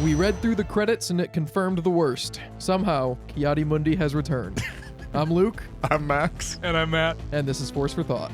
We read through the credits and it confirmed the worst. Somehow, Kiadi Mundi has returned. I'm Luke. I'm Max. And I'm Matt. And this is Force for Thought.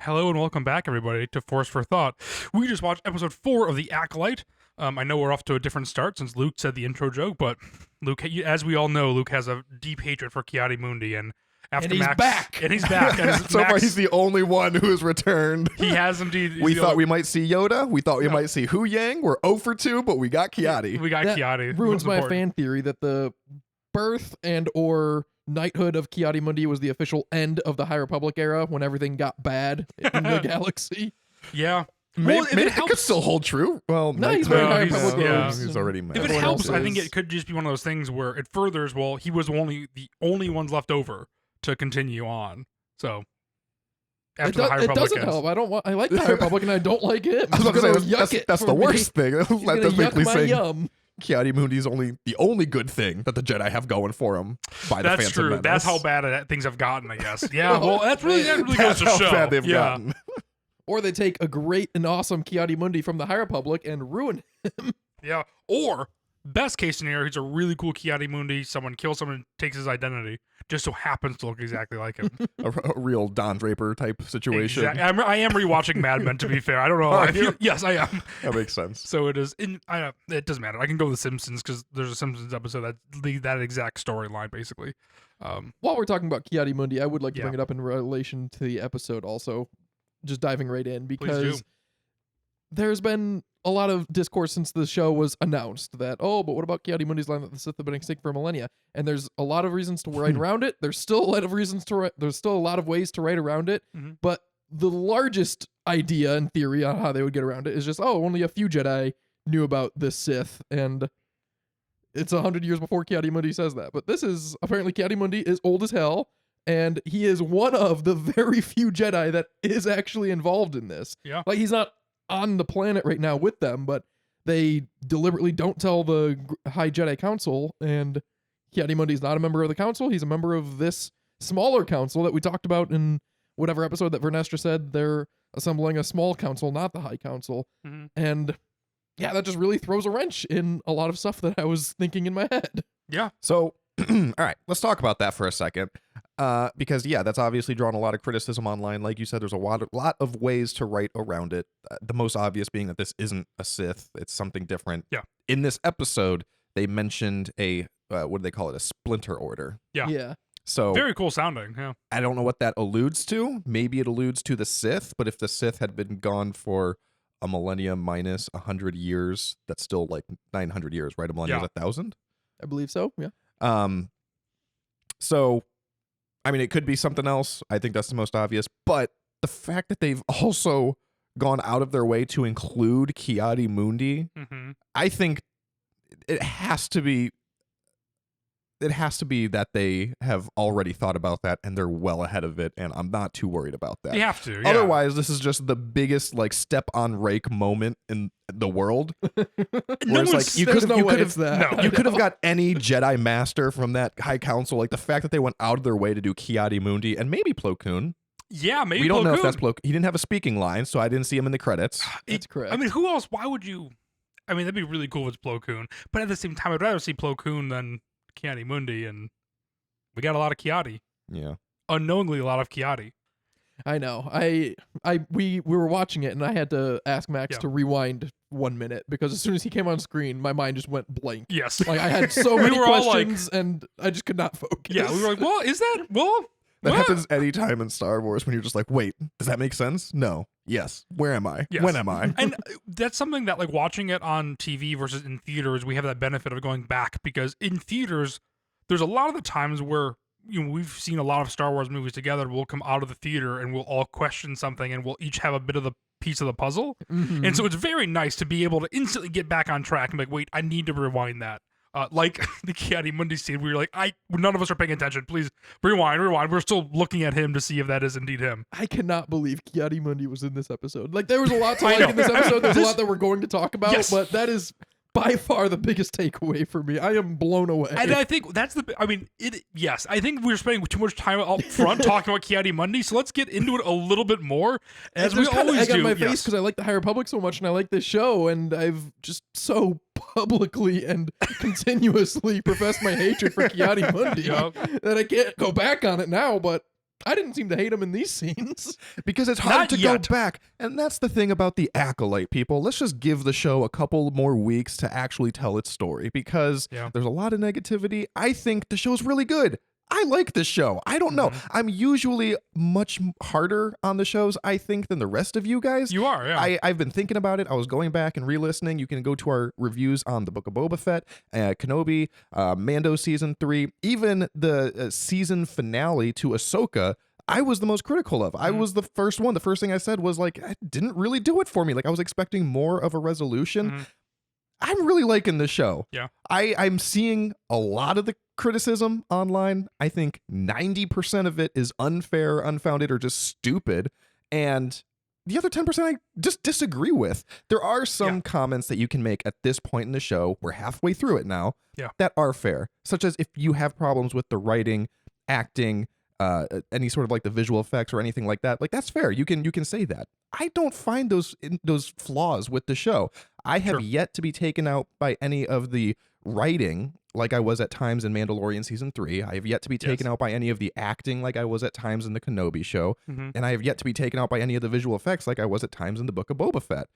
Hello and welcome back, everybody, to Force for Thought. We just watched episode 4 of The Acolyte. I know we're off to a different start since Luke said the intro joke, but Luke, as we all know, Luke has a deep hatred for Kiadi Mundi, and after he's Max, back. And he's back. And So far, he's the only one who has returned. He has indeed. We thought we might see Yoda. We thought we might see Hu Yang. We're 0 for 2, but we got Kiadi. We got That Kiadi. ruins Most my important. fan theory that the birth and or knighthood of Kiadi Mundi was the official end of the High Republic era when everything got bad in the galaxy. Yeah. Maybe, Well, if maybe it it could helps- still hold true. Well, No, he's Knight- wearing High he's- Republic yeah. robes. He's already If mad. it Everyone helps, else I think is. it could just be one of those things where it furthers. Well, he was the only ones left over to continue on. So after the High It Republic doesn't ends. help. I like the High Republic and I don't like him. I was about to He's say, gonna yuck it that's for the me. worst thing. He's That's gonna yuck basically my saying yum. Kiadi Mundi's the only good thing that the Jedi have going for him by the That's Phantom true. Menace. That's how bad things have gotten, I guess. Yeah, well, that really goes That's to how show. bad they've yeah. gotten. Or they take a great and awesome Kiadi Mundi from the High Republic and ruin him. Yeah. Or, best case scenario, he's a really cool Kiadi Mundi. Someone kills someone, takes his identity, just so happens to look exactly like him. a real Don Draper type situation. Exactly. I am rewatching Mad Men, to be fair. I don't know. Are you? Yes, I am. That makes sense. So it is. It doesn't matter. I can go with The Simpsons because there's a Simpsons episode that exact storyline, basically. While we're talking about Kiadi Mundi, I would like to Yeah. bring it up in relation to the episode also, just diving right in, Please do. because there's been a lot of discourse since the show was announced that, oh, but what about Kiadi Mundi's line that the Sith have been extinct for millennia? And there's a lot of reasons to write around it. There's still a lot of reasons to write. There's still a lot of ways to write around it. Mhm. But the largest idea and theory on how they would get around it is just, oh, only a few Jedi knew about this Sith, and it's 100 years before Kiadi Mundi says that. But this is apparently Kiadi Mundi is old as hell, and he is one of the very few Jedi that is actually involved in this. Yeah. Like, he's not on the planet right now with them, but they deliberately don't tell the High Jedi Council, and Kiadi Mundi's not a member of the council. He's a member of this smaller council that we talked about in whatever episode that Vernestra said they're assembling a small council, not the High Council. Mhm. And yeah, that just really throws a wrench in a lot of stuff that I was thinking in my head. Yeah. So, all right, let's talk about that for a second. Because, yeah, that's obviously drawn a lot of criticism online. Like you said, there's a lot of ways to write around it. The most obvious being that this isn't a Sith. It's something different. Yeah. In this episode, they mentioned a, what do they call it? A splinter order. Yeah. Yeah. So Very cool sounding. Yeah. I don't know what that alludes to. Maybe it alludes to the Sith, but if the Sith had been gone for a millennia minus 100 years, that's still like 900 years, right? A millennia is 1,000? I believe so. Yeah. So, I mean, it could be something else. I think that's the most obvious. But the fact that they've also gone out of their way to include Kiadi Mundi, Mm-hmm. I think it has to be. It has to be that they have already thought about that and they're well ahead of it, and I'm not too worried about that. You have to. Yeah. Otherwise, this is just the biggest like step on rake moment in the world. No Where it's one's- like you There's could no you way could it's have that. No. you could have got any Jedi Master from that High Council. Like the fact that they went out of their way to do Kiadi Mundi and maybe Plo Koon. Yeah, maybe We don't Plo know if Koon. that's Plo. He didn't have a speaking line, so I didn't see him in the credits. That's correct. I mean, who else? Why would you? I mean, that'd be really cool if it's Plo Koon. But at the same time, I'd rather see Plo Koon than Kiadi Mundi, and we got a lot of Kiadi. Yeah. Unknowingly, a lot of Kiadi. I know. We were watching it, and I had to ask Max Yeah. to rewind 1 minute because as soon as he came on screen, my mind just went blank. Yes. Like I had so We many were all like- questions, and I just could not focus. Yeah, we were like, well, is that? Well, That what? happens anytime in Star Wars when you're just like, wait, does that make sense? No. Yes. Where am I? Yes. When am I? And that's something that, like, watching it on TV versus in theaters, we have that benefit of going back because in theaters, there's a lot of the times where we've seen a lot of Star Wars movies together. We'll come out of the theater and we'll all question something, and we'll each have a bit of the piece of the puzzle. Mhm. And so it's very nice to be able to instantly get back on track and be like, wait, I need to rewind that. Like the Kiadi Mundi scene where you're like, none of us are paying attention. Please rewind. We're still looking at him to see if that is indeed him. I cannot believe Kiadi Mundi was in this episode. Like, there was a lot to I like know. in this episode. There's a This- lot that we're going to talk about, Yes. but that is by far the biggest takeaway for me. I am blown away. And I think that's yes, I think we're spending too much time up front talking about Ki-Adi-Mundi, so let's get into it a little bit more, as we There's kinda always egg do. on my face Yes. because I like the High Republic so much and I like this show, and I've just so publicly and continuously professed my hatred for Ki-Adi-Mundi Yup. that I can't go back on it now, but I didn't seem to hate him in these scenes. Because it's hard Not to yet. go back. And that's the thing about the Acolyte, people. Let's just give the show a couple more weeks to actually tell its story, because Yeah. there's a lot of negativity. I think the show's really good. I like this show. I don't know. Mhm. I'm usually much harder on the shows, I think, than the rest of you guys. You are, yeah. I've been thinking about it. I was going back and re-listening. You can go to our reviews on the Book of Boba Fett, Kenobi, Mando season 3, even the season finale to Ahsoka. I was the most critical of. I Mhm. was the first one. The first thing I said was like, it didn't really do it for me. Like I was expecting more of a resolution. Mhm. I'm really liking the show. Yeah. I'm seeing a lot of the criticism online. I think 90% of it is unfair, unfounded, or just stupid. And the other 10% I just disagree with. There are some Yeah. comments that you can make at this point in the show, we're halfway through it now, Yeah. that are fair. Such as if you have problems with the writing, acting, any sort of like the visual effects or anything like that, like that's fair. You can say that. I don't find those flaws with the show. I have Sure. yet to be taken out by any of the writing, like I was at times in Mandalorian season 3. I have yet to be taken Yes. out by any of the acting, like I was at times in the Kenobi show, Mhm. and I have yet to be taken out by any of the visual effects, like I was at times in the Book of Boba Fett.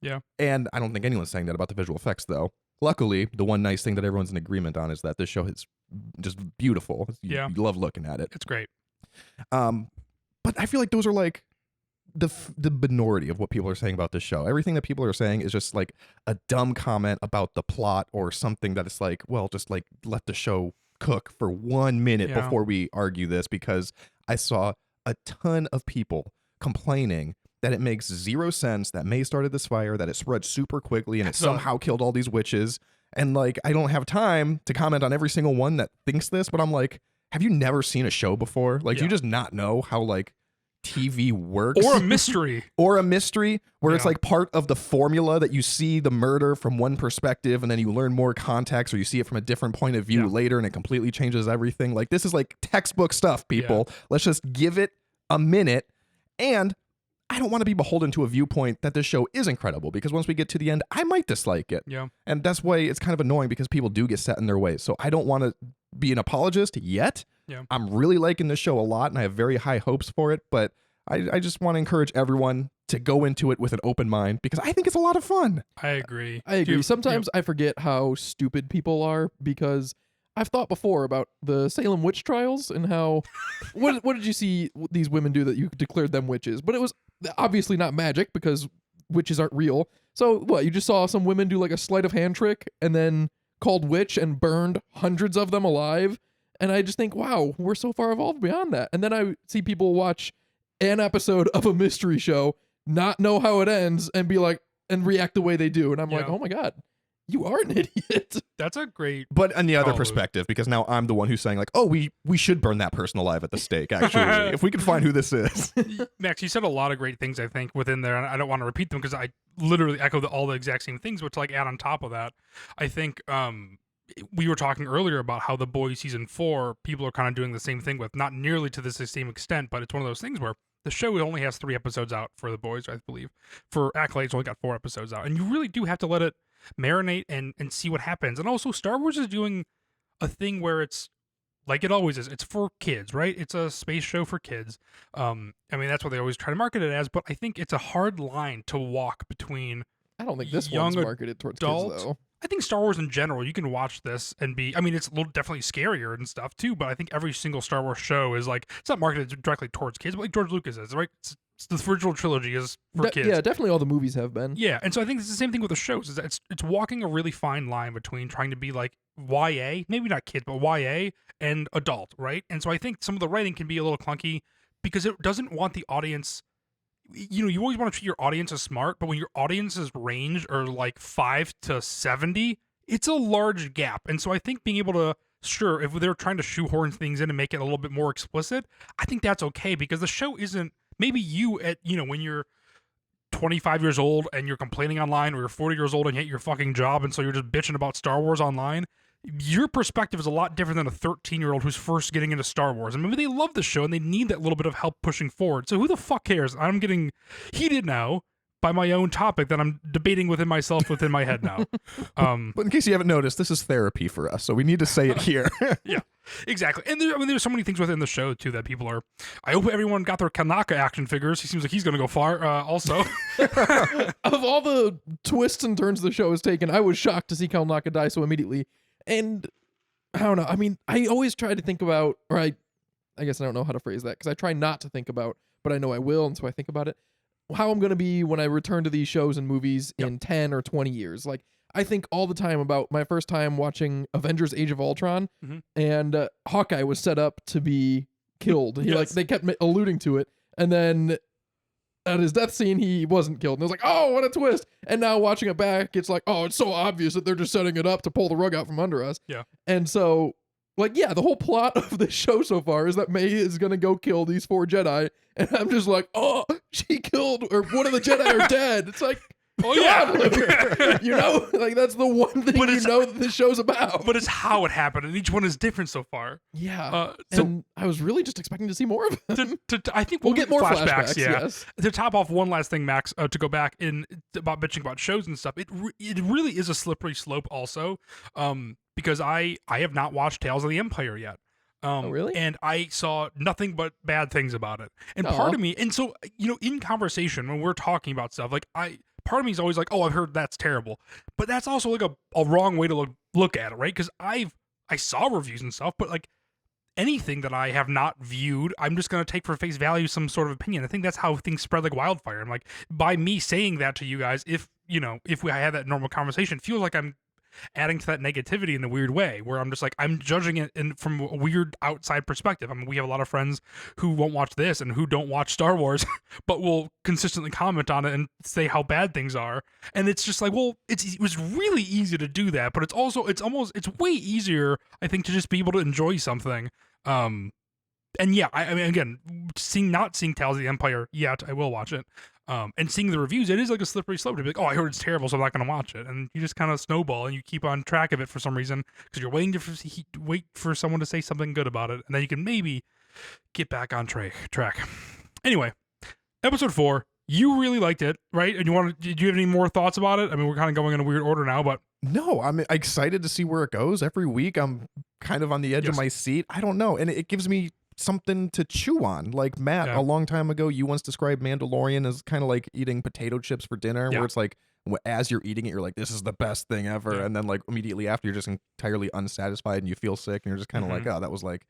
Yeah. And I don't think anyone's saying that about the visual effects, though. Luckily, the one nice thing that everyone's in agreement on is that this show is just beautiful. Yeah. You love looking at it. It's great. But I feel like those are like the minority of what people are saying about this show. Everything that people are saying is just like a dumb comment about the plot or something that is like, well, just like let the show cook for 1 minute Yeah. before we argue this, because I saw a ton of people complaining that it makes zero sense that May started this fire, that it spread super quickly and it So- somehow killed all these witches. And like, I don't have time to comment on every single one that thinks this, but I'm like, have you never seen a show before? Like, do you Yeah. just not know how like TV works? Or a mystery. Or a mystery where it's Yeah. like part of the formula that you see the murder from one perspective and then you learn more context, or you see it from a different point of view Yeah. later and it completely changes everything. Like, this is like textbook stuff, people. Let's just give it a minute. And I don't want to be beholden to a viewpoint that this show is incredible, because once we get to the end, I might dislike it. Yeah. And that's why it's kind of annoying, because people do get set in their ways. So I don't want to be an apologist yet. Yeah. I'm really liking this show a lot and I have very high hopes for it, but I just want to encourage everyone to go into it with an open mind, because I think it's a lot of fun. I agree. I agree. Dude, Sometimes I forget how stupid people are, because I've thought before about the Salem witch trials and how what did you see these women do that you declared them witches? But it was obviously not magic, because witches aren't real. So what, you just saw some women do like a sleight of hand trick and then called witch and burned hundreds of them alive. And I just think, wow, we're so far evolved beyond that. And then I see people watch an episode of a mystery show, not know how it ends, and be like, and react the way they do. And I'm like, Yeah. oh my God, you are an idiot. That's a great. But on the other Oh. perspective, because now I'm the one who's saying like, oh, we should burn that person alive at the stake, actually, if we can find who this is. Max, you said a lot of great things, I think, within there, and I don't want to repeat them because I literally echo all the exact same things, but to like add on top of that, I think we were talking earlier about how The Boys season 4, people are kind of doing the same thing with, not nearly to the same extent, but it's one of those things where the show only has 3 episodes out for The Boys, I believe. For Acolyte, it's only got 4 episodes out, and you really do have to let it marinate and see what happens. And also, Star Wars is doing a thing where it's like it always is. It's for kids, right? It's a space show for kids. I mean, that's what they always try to market it as, but I think it's a hard line to walk between. I don't think this Young one's marketed towards adult. kids, though. I think Star Wars in general, you can watch this and be, I mean, it's a little definitely scarier and stuff too, but I think every single Star Wars show is like, it's not marketed directly towards kids, but like George Lucas is, right? It's the original trilogy is for kids. Yeah, definitely all the movies have been. Yeah, and so I think it's the same thing with the shows. Is that it's walking a really fine line between trying to be like YA, maybe not kids, but YA and adult, right? And so I think some of the writing can be a little clunky because it doesn't want the audience. You know, you always want to treat your audience as smart, but when your audience's range are like 5 to 70, it's a large gap. And so I think being able to, sure, if they're trying to shoehorn things in and make it a little bit more explicit, I think that's okay because the show isn't. Maybe you at when you're 25 years old and you're complaining online, or you're 40 years old and hate your fucking job, and so you're just bitching about Star Wars online, your perspective is a lot different than a 13-year-old who's first getting into Star Wars. And maybe they love the show and they need that little bit of help pushing forward. So who the fuck cares? I'm getting heated now by my own topic that I'm debating within myself within my head now. But in case you haven't noticed, this is therapy for us, so we need to say it here. Yeah, exactly. And there's so many things within the show too that people are. I hope everyone got their Kanaka action figures. He seems like he's going to go far. Also, Of all the twists and turns the show has taken, I was shocked to see Kalnaka die so immediately. And I don't know. I mean, I always try to think about, or I guess I don't know how to phrase that because I try not to think about, but I know I will, and so I think about it. How I'm going to be when I return to these shows and movies in 10 or 20 years. Like, I think all the time about my first time watching Avengers Age of Ultron, and Hawkeye was set up to be killed. He like they kept alluding to it, and then at his death scene, he wasn't killed. And I was like, oh, what a twist. And now watching it back, it's like, oh, it's so obvious that they're just setting it up to pull the rug out from under us. Yeah. And so, like, yeah, the whole plot of the show so far is that May is going to go kill these 4 Jedi. And I'm just like, oh, she killed, or one of the Jedi are dead. It's like, oh yeah, you know, like that's the one thing you know that this show's about. But it's how it happened, and each one is different so far. Yeah. So and I was really just expecting to see more of them. I think We'll get more flashbacks. Yeah. Yes. To top off one last thing, Max, to go back in about bitching about shows and stuff. It really is a slippery slope, also, because I have not watched Tales of the Empire yet. Oh, really? And I saw nothing but bad things about it. And part of me, and so, you know, in conversation when we're talking about stuff, like part of me is always like, oh, I've heard that's terrible. But that's also like a wrong way to look at it, right? Because I saw reviews and stuff, but like anything that I have not viewed, I'm just going to take for face value some sort of opinion. I think that's how things spread like wildfire. I'm like, by me saying that to you guys, if we had that normal conversation, it feels like I'm adding to that negativity in a weird way, where I'm just like, I'm judging it from a weird outside perspective. I mean, we have a lot of friends who won't watch this and who don't watch Star Wars, but will consistently comment on it and say how bad things are. And it's just like, well, it was really easy to do that, but it's way easier, I think, to just be able to enjoy something. And yeah, I mean, again, not seeing Tales of the Empire yet, I will watch it. And seeing the reviews, it is like a slippery slope to be like, oh, I heard it's terrible, so I'm not going to watch it. And you just kind of snowball and you keep on track of it for some reason because you're waiting to wait for someone to say something good about it, and then you can maybe get back on track. Anyway, episode 4, you really liked it, right? And did you have any more thoughts about it? I mean, we're kind of going in a weird order now, but No, I'm excited to see where it goes. Every week, I'm kind of on the edge of my seat. I don't know, and it gives me something to chew on. Like Matt, a long time ago, you once described Mandalorian as kind of like eating potato chips for dinner, where it's like as you're eating it, you're like, this is the best thing ever, and then like immediately after, you're just entirely unsatisfied and you feel sick, and you're just kind of like, oh, that was like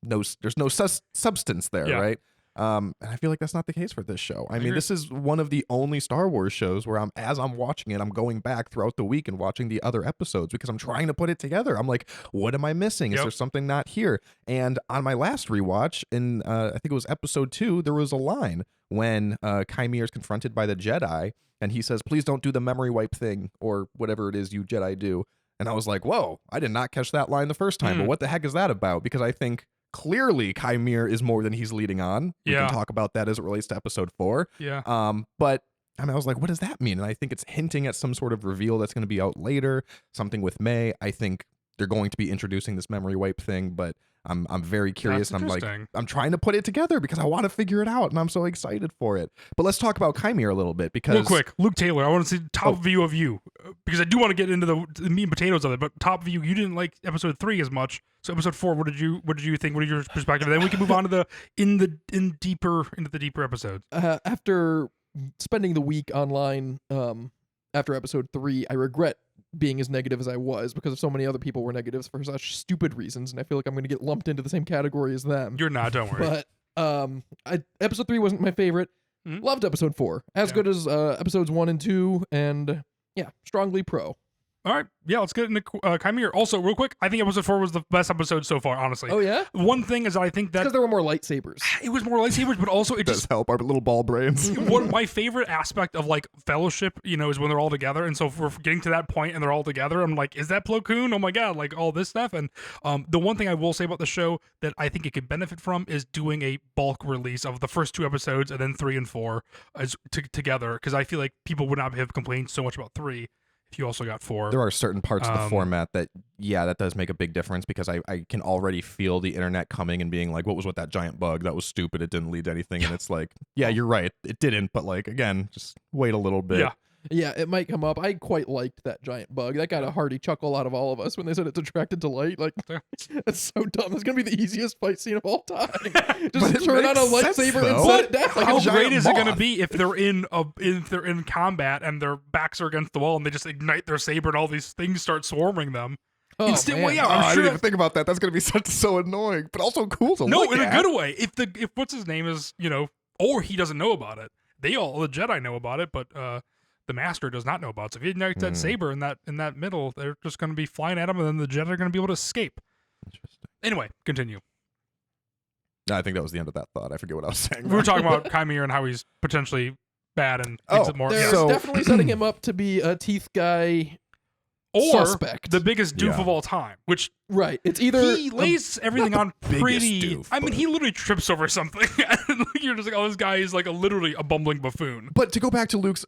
there's no substance there, right? And I feel like that's not the case for this show. I mean, this is one of the only Star Wars shows where as I'm watching it, I'm going back throughout the week and watching the other episodes because I'm trying to put it together. I'm like, what am I missing? Is there something not here? And on my last rewatch, in I think it was episode 2, there was a line when Chimere is confronted by the Jedi, and he says, please don't do the memory wipe thing, or whatever it is you Jedi do. And I was like, whoa, I did not catch that line the first time. But what the heck is that about? Because I think clearly Chimere is more than he's leading on. We can talk about that as it relates to episode 4. But I mean, I was like, what does that mean? And I think it's hinting at some sort of reveal that's going to be out later, something with May. I think they're going to be introducing this memory wipe thing, but I'm very curious. And I'm like, I'm trying to put it together because I want to figure it out, and I'm so excited for it. But let's talk about Chimere a little bit, because real quick, Luke Taylor, I want to see top view of you, because I do want to get into the meat and potatoes of it. But top view, you didn't like episode 3 as much. So episode 4, what did you think? What is your perspective? And then we can move on to into the deeper episodes. After spending the week online, after episode 3, I regret being as negative as I was because of so many other people were negatives for such stupid reasons, and I feel like I'm going to get lumped into the same category as them. You're not, don't worry. But episode 3 wasn't my favorite. Loved episode 4, as good as episodes 1 and 2, and yeah, strongly pro. All right, yeah, let's get into Chimera. Also, real quick, I think episode 4 was the best episode so far. Honestly, Oh yeah, one thing is I think that because there were more lightsabers. it was more lightsabers, but also it does just help our little ball brains. one my favorite aspect of like Fellowship, is when they're all together. And so if we're getting to that point and they're all together, I'm like, is that Plo Koon? Oh my god, like all this stuff. And the one thing I will say about the show that I think it could benefit from is doing a bulk release of the first 2 episodes and then 3 and 4 as together, because I feel like people would not have complained so much about 3 if you also got 4. There are certain parts of the format that, that does make a big difference, because I can already feel the internet coming and being like, what was with that giant bug? That was stupid. It didn't lead to anything. And it's like, yeah, you're right. It didn't. But like, again, just wait a little bit. Yeah. Yeah, it might come up. I quite liked that giant bug. That got a hearty chuckle out of all of us when they said it's attracted to light. Like, it's so dumb. It's gonna be the easiest fight scene of all time. Just turn on a lightsaber and set it down. Like, how giant great is it going to moth. be if they're in combat and their backs are against the wall and they just ignite their saber and all these things start swarming them? Oh, Instant man. way out. Oh, I I'm didn't sure. even think about that. That's gonna be so annoying, but also cool to No, look in at. a good way. If what's his name is or he doesn't know about it. The Jedi know about it, but the Master does not know about it. So if he ignites that saber in that middle, they're just going to be flying at him, and then the Jedi are going to be able to escape. Interesting. Anyway, continue. No, I think that was the end of that thought. I forget what I was saying. We were talking about Chimera and how he's potentially bad and Oh, makes it more. They're Yeah. So- definitely setting him up to be a teeth guy Or suspect. the biggest doof Yeah. of all time, which Right. It's either he lays everything on biggest pretty. doof, I mean, but- he literally trips over something. And you're just like, oh, this guy is like literally a bumbling buffoon. But to go back to Luke's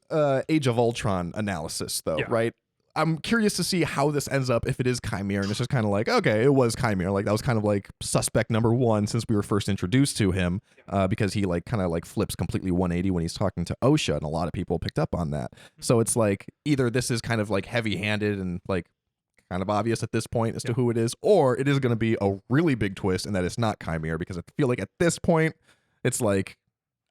Age of Ultron analysis, though, Yeah. right? I'm curious to see how this ends up if it is Chimera, and it's just kind of like, okay, it was Chimera. Like, that was kind of like suspect number 1 since we were first introduced to him, because he like kind of like flips completely 180 when he's talking to Osha, and a lot of people picked up on that. So it's like either this is kind of like heavy-handed and like kind of obvious at this point as to who it is, or it is going to be a really big twist and that it's not Chimera, because I feel like at this point, it's like,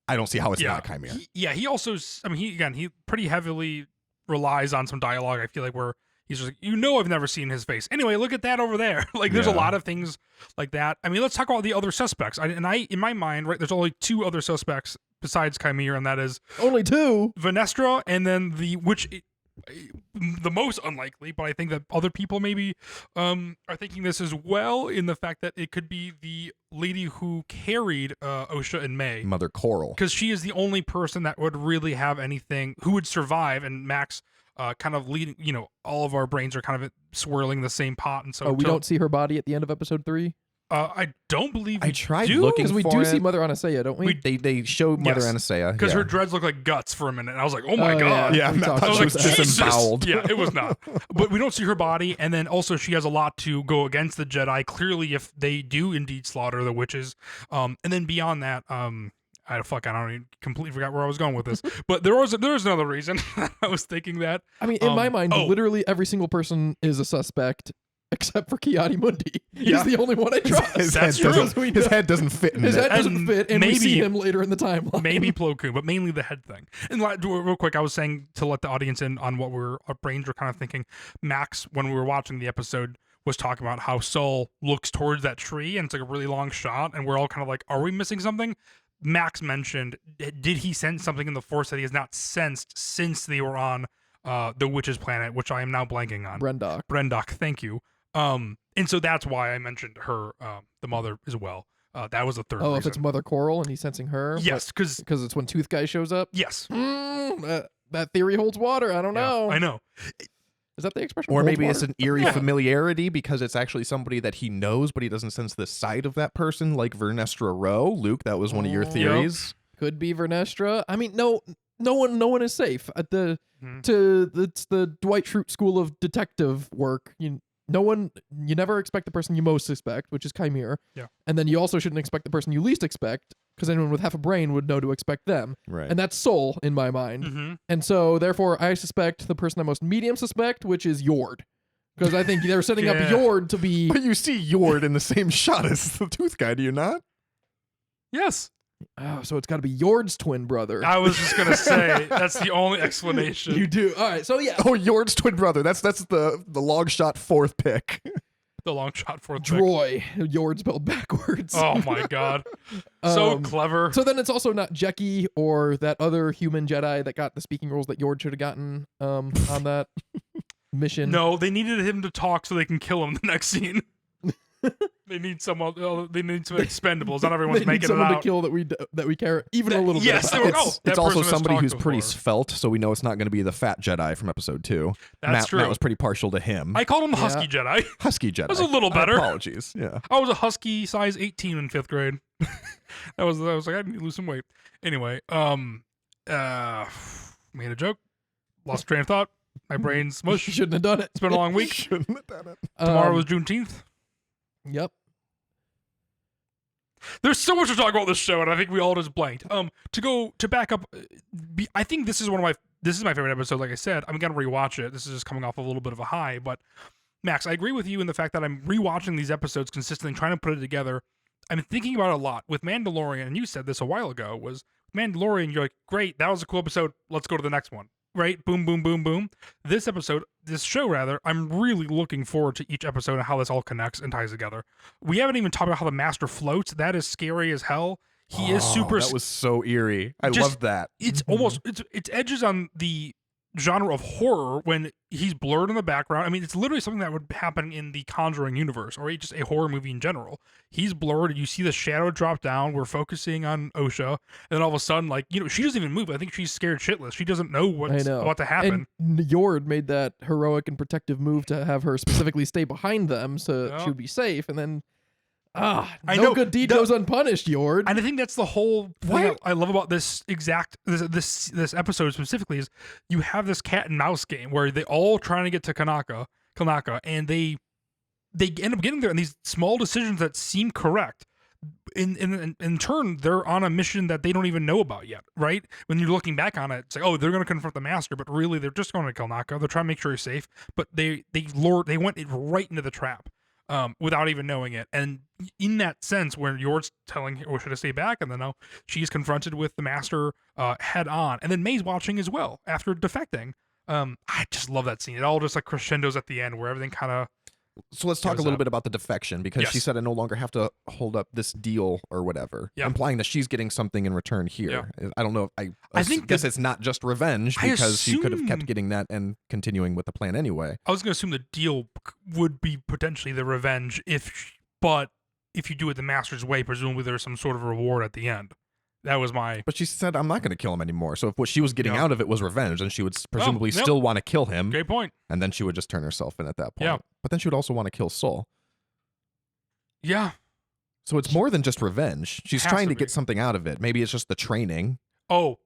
I don't see how it's not Chimera. He also, he pretty heavily relies on some dialogue. I feel like where he's just like, I've never seen his face. Anyway, look at that over there. Like, there's a Yeah. lot of things like that. I mean, let's talk about the other suspects. In my mind, right, there's only 2 other suspects besides Chimera, and that is only 2. Venestra and then the most unlikely, but I think that other people maybe are thinking this as well, in the fact that it could be the lady who carried Osha and May, Mother Coral. because she is the only person that would really have anything, who would survive, and Max kind of leading, all of our brains are kind of swirling the same pot, and so Oh, we don't see her body at the end of episode 3? I don't believe I we tried do, looking Because we for do it. see Mother Anasea, don't we? They show Mother Yes. Anasea. because yeah. her dreads look like guts for a minute, and I was like, oh my Oh, god. Yeah, We I talked thought I was she like, was Jesus. disemboweled. Yeah, it was not. But we don't see her body, and then also she has a lot to go against the Jedi. Clearly, if they do indeed slaughter the witches, and then beyond that, I don't even completely forgot where I was going with this. But there was another reason I was thinking that. I mean, in my mind, oh. literally every single person is a suspect except for Kiadi Mundi. Yeah. He's the only one I trust. His That's head true. doesn't, his head doesn't fit in His it. head doesn't And fit, and we see maybe- him later in the timeline. Maybe Plo Koon, but mainly the head thing. And real quick, I was saying to let the audience in on what our brains were kind of thinking. Max, when we were watching the episode, was talking about how Saul looks towards that tree, and it's like a really long shot, and we're all kind of like, are we missing something? Max mentioned, did he sense something in the Force that he has not sensed since they were on the Witch's planet, which I am now blanking on. Brendock. Brendock, thank you. And so that's why I mentioned her, the mother as well. That was the third Oh, reason. if it's Mother Coral and he's sensing her? Yes, because Because it's when Tooth Guy shows up? yes. That theory holds water. I don't know. I know. Is that the expression? Or Holds maybe water? it's an eerie Yeah. familiarity because it's actually somebody that he knows, but he doesn't sense the sight of that person, like Vernestra Rowe. Luke, that was one of your Oh. theories. Could be Vernestra. I mean, no one is safe at the Mhm. it's the Dwight Schrute School of Detective work. You never expect the person you most suspect, which is Chimera. Yeah. And then you also shouldn't expect the person you least expect, because anyone with half a brain would know to expect them. Right. And that's Soul in my mind. Mm-hmm. And so therefore I suspect the person I most medium suspect, which is Yord. Because I think they're setting up Yeah. Yord to be But you see Yord in the same shot as the Tooth Guy, do you not? Yes. oh, so it's gotta be Yord's twin brother. I was just going to say, that's the only explanation. You do. Alright, so yeah. Oh, Yord's twin brother. That's the long shot fourth pick. The long shot for the Droy. Yord spelled backwards. Oh my god. So Um, clever. So then it's also not Jecki or that other human Jedi that got the speaking roles that Yord should have gotten on that. mission. No, they needed him to talk so they can kill him the next scene. They need someone. They need some expendables. Not everyone's They need making it someone to out. kill that we care even a little Yes, bit they about. were. Oh, that It's also person has somebody talked who's pretty before. svelte, so we know it's not going to be the fat Jedi from episode 2. That's true. Matt was pretty partial to him. I called him the Yeah. Husky Jedi. Husky Jedi. That was a little better. Apologies. Yeah. I was a husky size 18 in 5th grade. I was like, I need to lose some weight. Anyway, made a joke. Lost train of thought. My brain's mush. You shouldn't have done it. It's been a long week. Shouldn't have done it. Tomorrow is Juneteenth. Yep. There's so much to talk about this show, and I think we all just blanked. To back up, I think this is my favorite episode. Like I said, I'm gonna rewatch it. This is just coming off a little bit of a high, but Max, I agree with you in the fact that I'm rewatching these episodes consistently, trying to put it together. I'm thinking about it a lot with Mandalorian, and you said this a while ago. Was Mandalorian? You're like, great, that was a cool episode. Let's go to the next one. Right? Boom, boom, boom, boom. This show, I'm really looking forward to each episode and how this all connects and ties together. We haven't even talked about how the Master floats. That is scary as hell. He is super. That was so eerie. I Just- loved that. It's almost it's edges on the genre of horror when he's blurred in the background. I mean, it's literally something that would happen in the Conjuring universe or just a horror movie in general. He's blurred, and you see the shadow drop down. We're focusing on Osha, and then all of a sudden, she doesn't even move. I think she's scared shitless. She doesn't know what to happen. And Yord made that heroic and protective move to have her specifically stay behind them so Yeah. she would be safe. And then, I no know, good deed goes unpunished, Yord. And I think that's the whole thing I love about this episode specifically is you have this cat and mouse game where they all trying to get to Kanaka, and they end up getting there, and these small decisions that seem correct. In turn, they're on a mission that they don't even know about yet, right? When you're looking back on it, it's like, oh, they're going to confront the Master, but really they're just going to kill Naka. They're trying to make sure he's safe, but they went right into the trap. Without even knowing it. And in that sense, where you're telling, or should I stay back? And then now she's confronted with the Master head on. And then May's watching as well after defecting. I just love that scene. It all just like crescendos at the end where everything kind of. So let's talk a little bit about the defection, because she Yes. said I no longer have to hold up this deal or whatever, Yeah. implying that she's getting something in return here. I don't know. I think guess that- it's not just revenge, I because she could have kept assume- getting that and continuing with the plan anyway. I was going to assume the deal would be potentially the revenge but if you do it the Master's way, presumably there's some sort of reward at the end. That was my. But she said, I'm not going to kill him anymore. So if what she was getting Yeah. out of it was revenge, then she would presumably yep. still want to kill him. Great point. And then she would just turn herself in at that point. Yeah. But then she would also want to kill Soul. Yeah. So it's more than just revenge. She's Has trying to to get be. something out of it. Maybe it's just the training. Oh,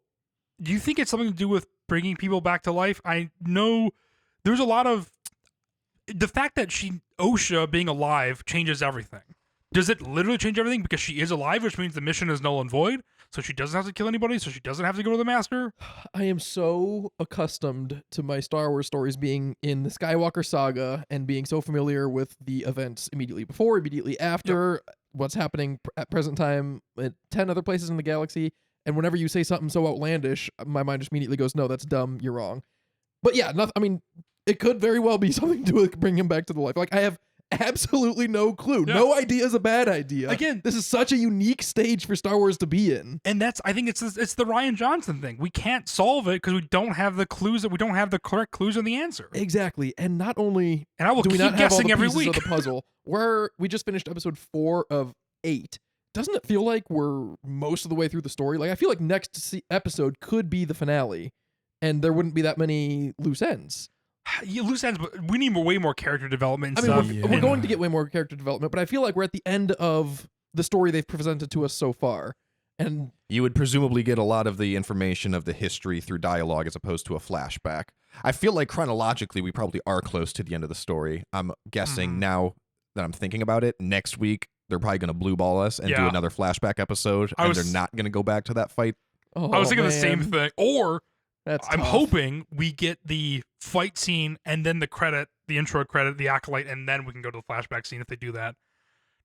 do you think it's something to do with bringing people back to life? I know there's a lot of the fact that Osha being alive changes everything. Does it literally change everything because she is alive, which means the mission is null and void? So she doesn't have to kill anybody, so she doesn't have to go to the Master? I am so accustomed to my Star Wars stories being in the Skywalker saga and being so familiar with the events immediately before, immediately after, what's happening at present time at 10 other places in the galaxy. And whenever you say something so outlandish, my mind just immediately goes, no, that's dumb. You're wrong. But yeah, it could very well be something to bring him back to the life. Like, I have absolutely no clue. Yeah. No idea is a bad idea. Again, this is such a unique stage for Star Wars to be in. And I think it's the Rian Johnson thing. We can't solve it because we don't have the clues, we don't have the correct clues in the answer. Exactly. And not only And I will do we keep not have all guessing the every pieces week. of the puzzle, we just finished episode 4 of 8. Doesn't it feel like we're most of the way through the story? Like, I feel like next episode could be the finale, and there wouldn't be that many loose ends. Loose ends, but we need way more character development. I And mean, stuff. we're going to get way more character development, but I feel like we're at the end of the story they've presented to us so far. And You would presumably get a lot of the information of the history through dialogue as opposed to a flashback. I feel like chronologically we probably are close to the end of the story. I'm guessing now that I'm thinking about it, next week they're probably going to blue ball us and do Yeah. another flashback episode, I and was- they're not going to go back to that fight. I was thinking the same man, thing. Or That's I'm tough. hoping we get the fight scene and then the intro credit, the Acolyte, and then we can go to the flashback scene if they do that.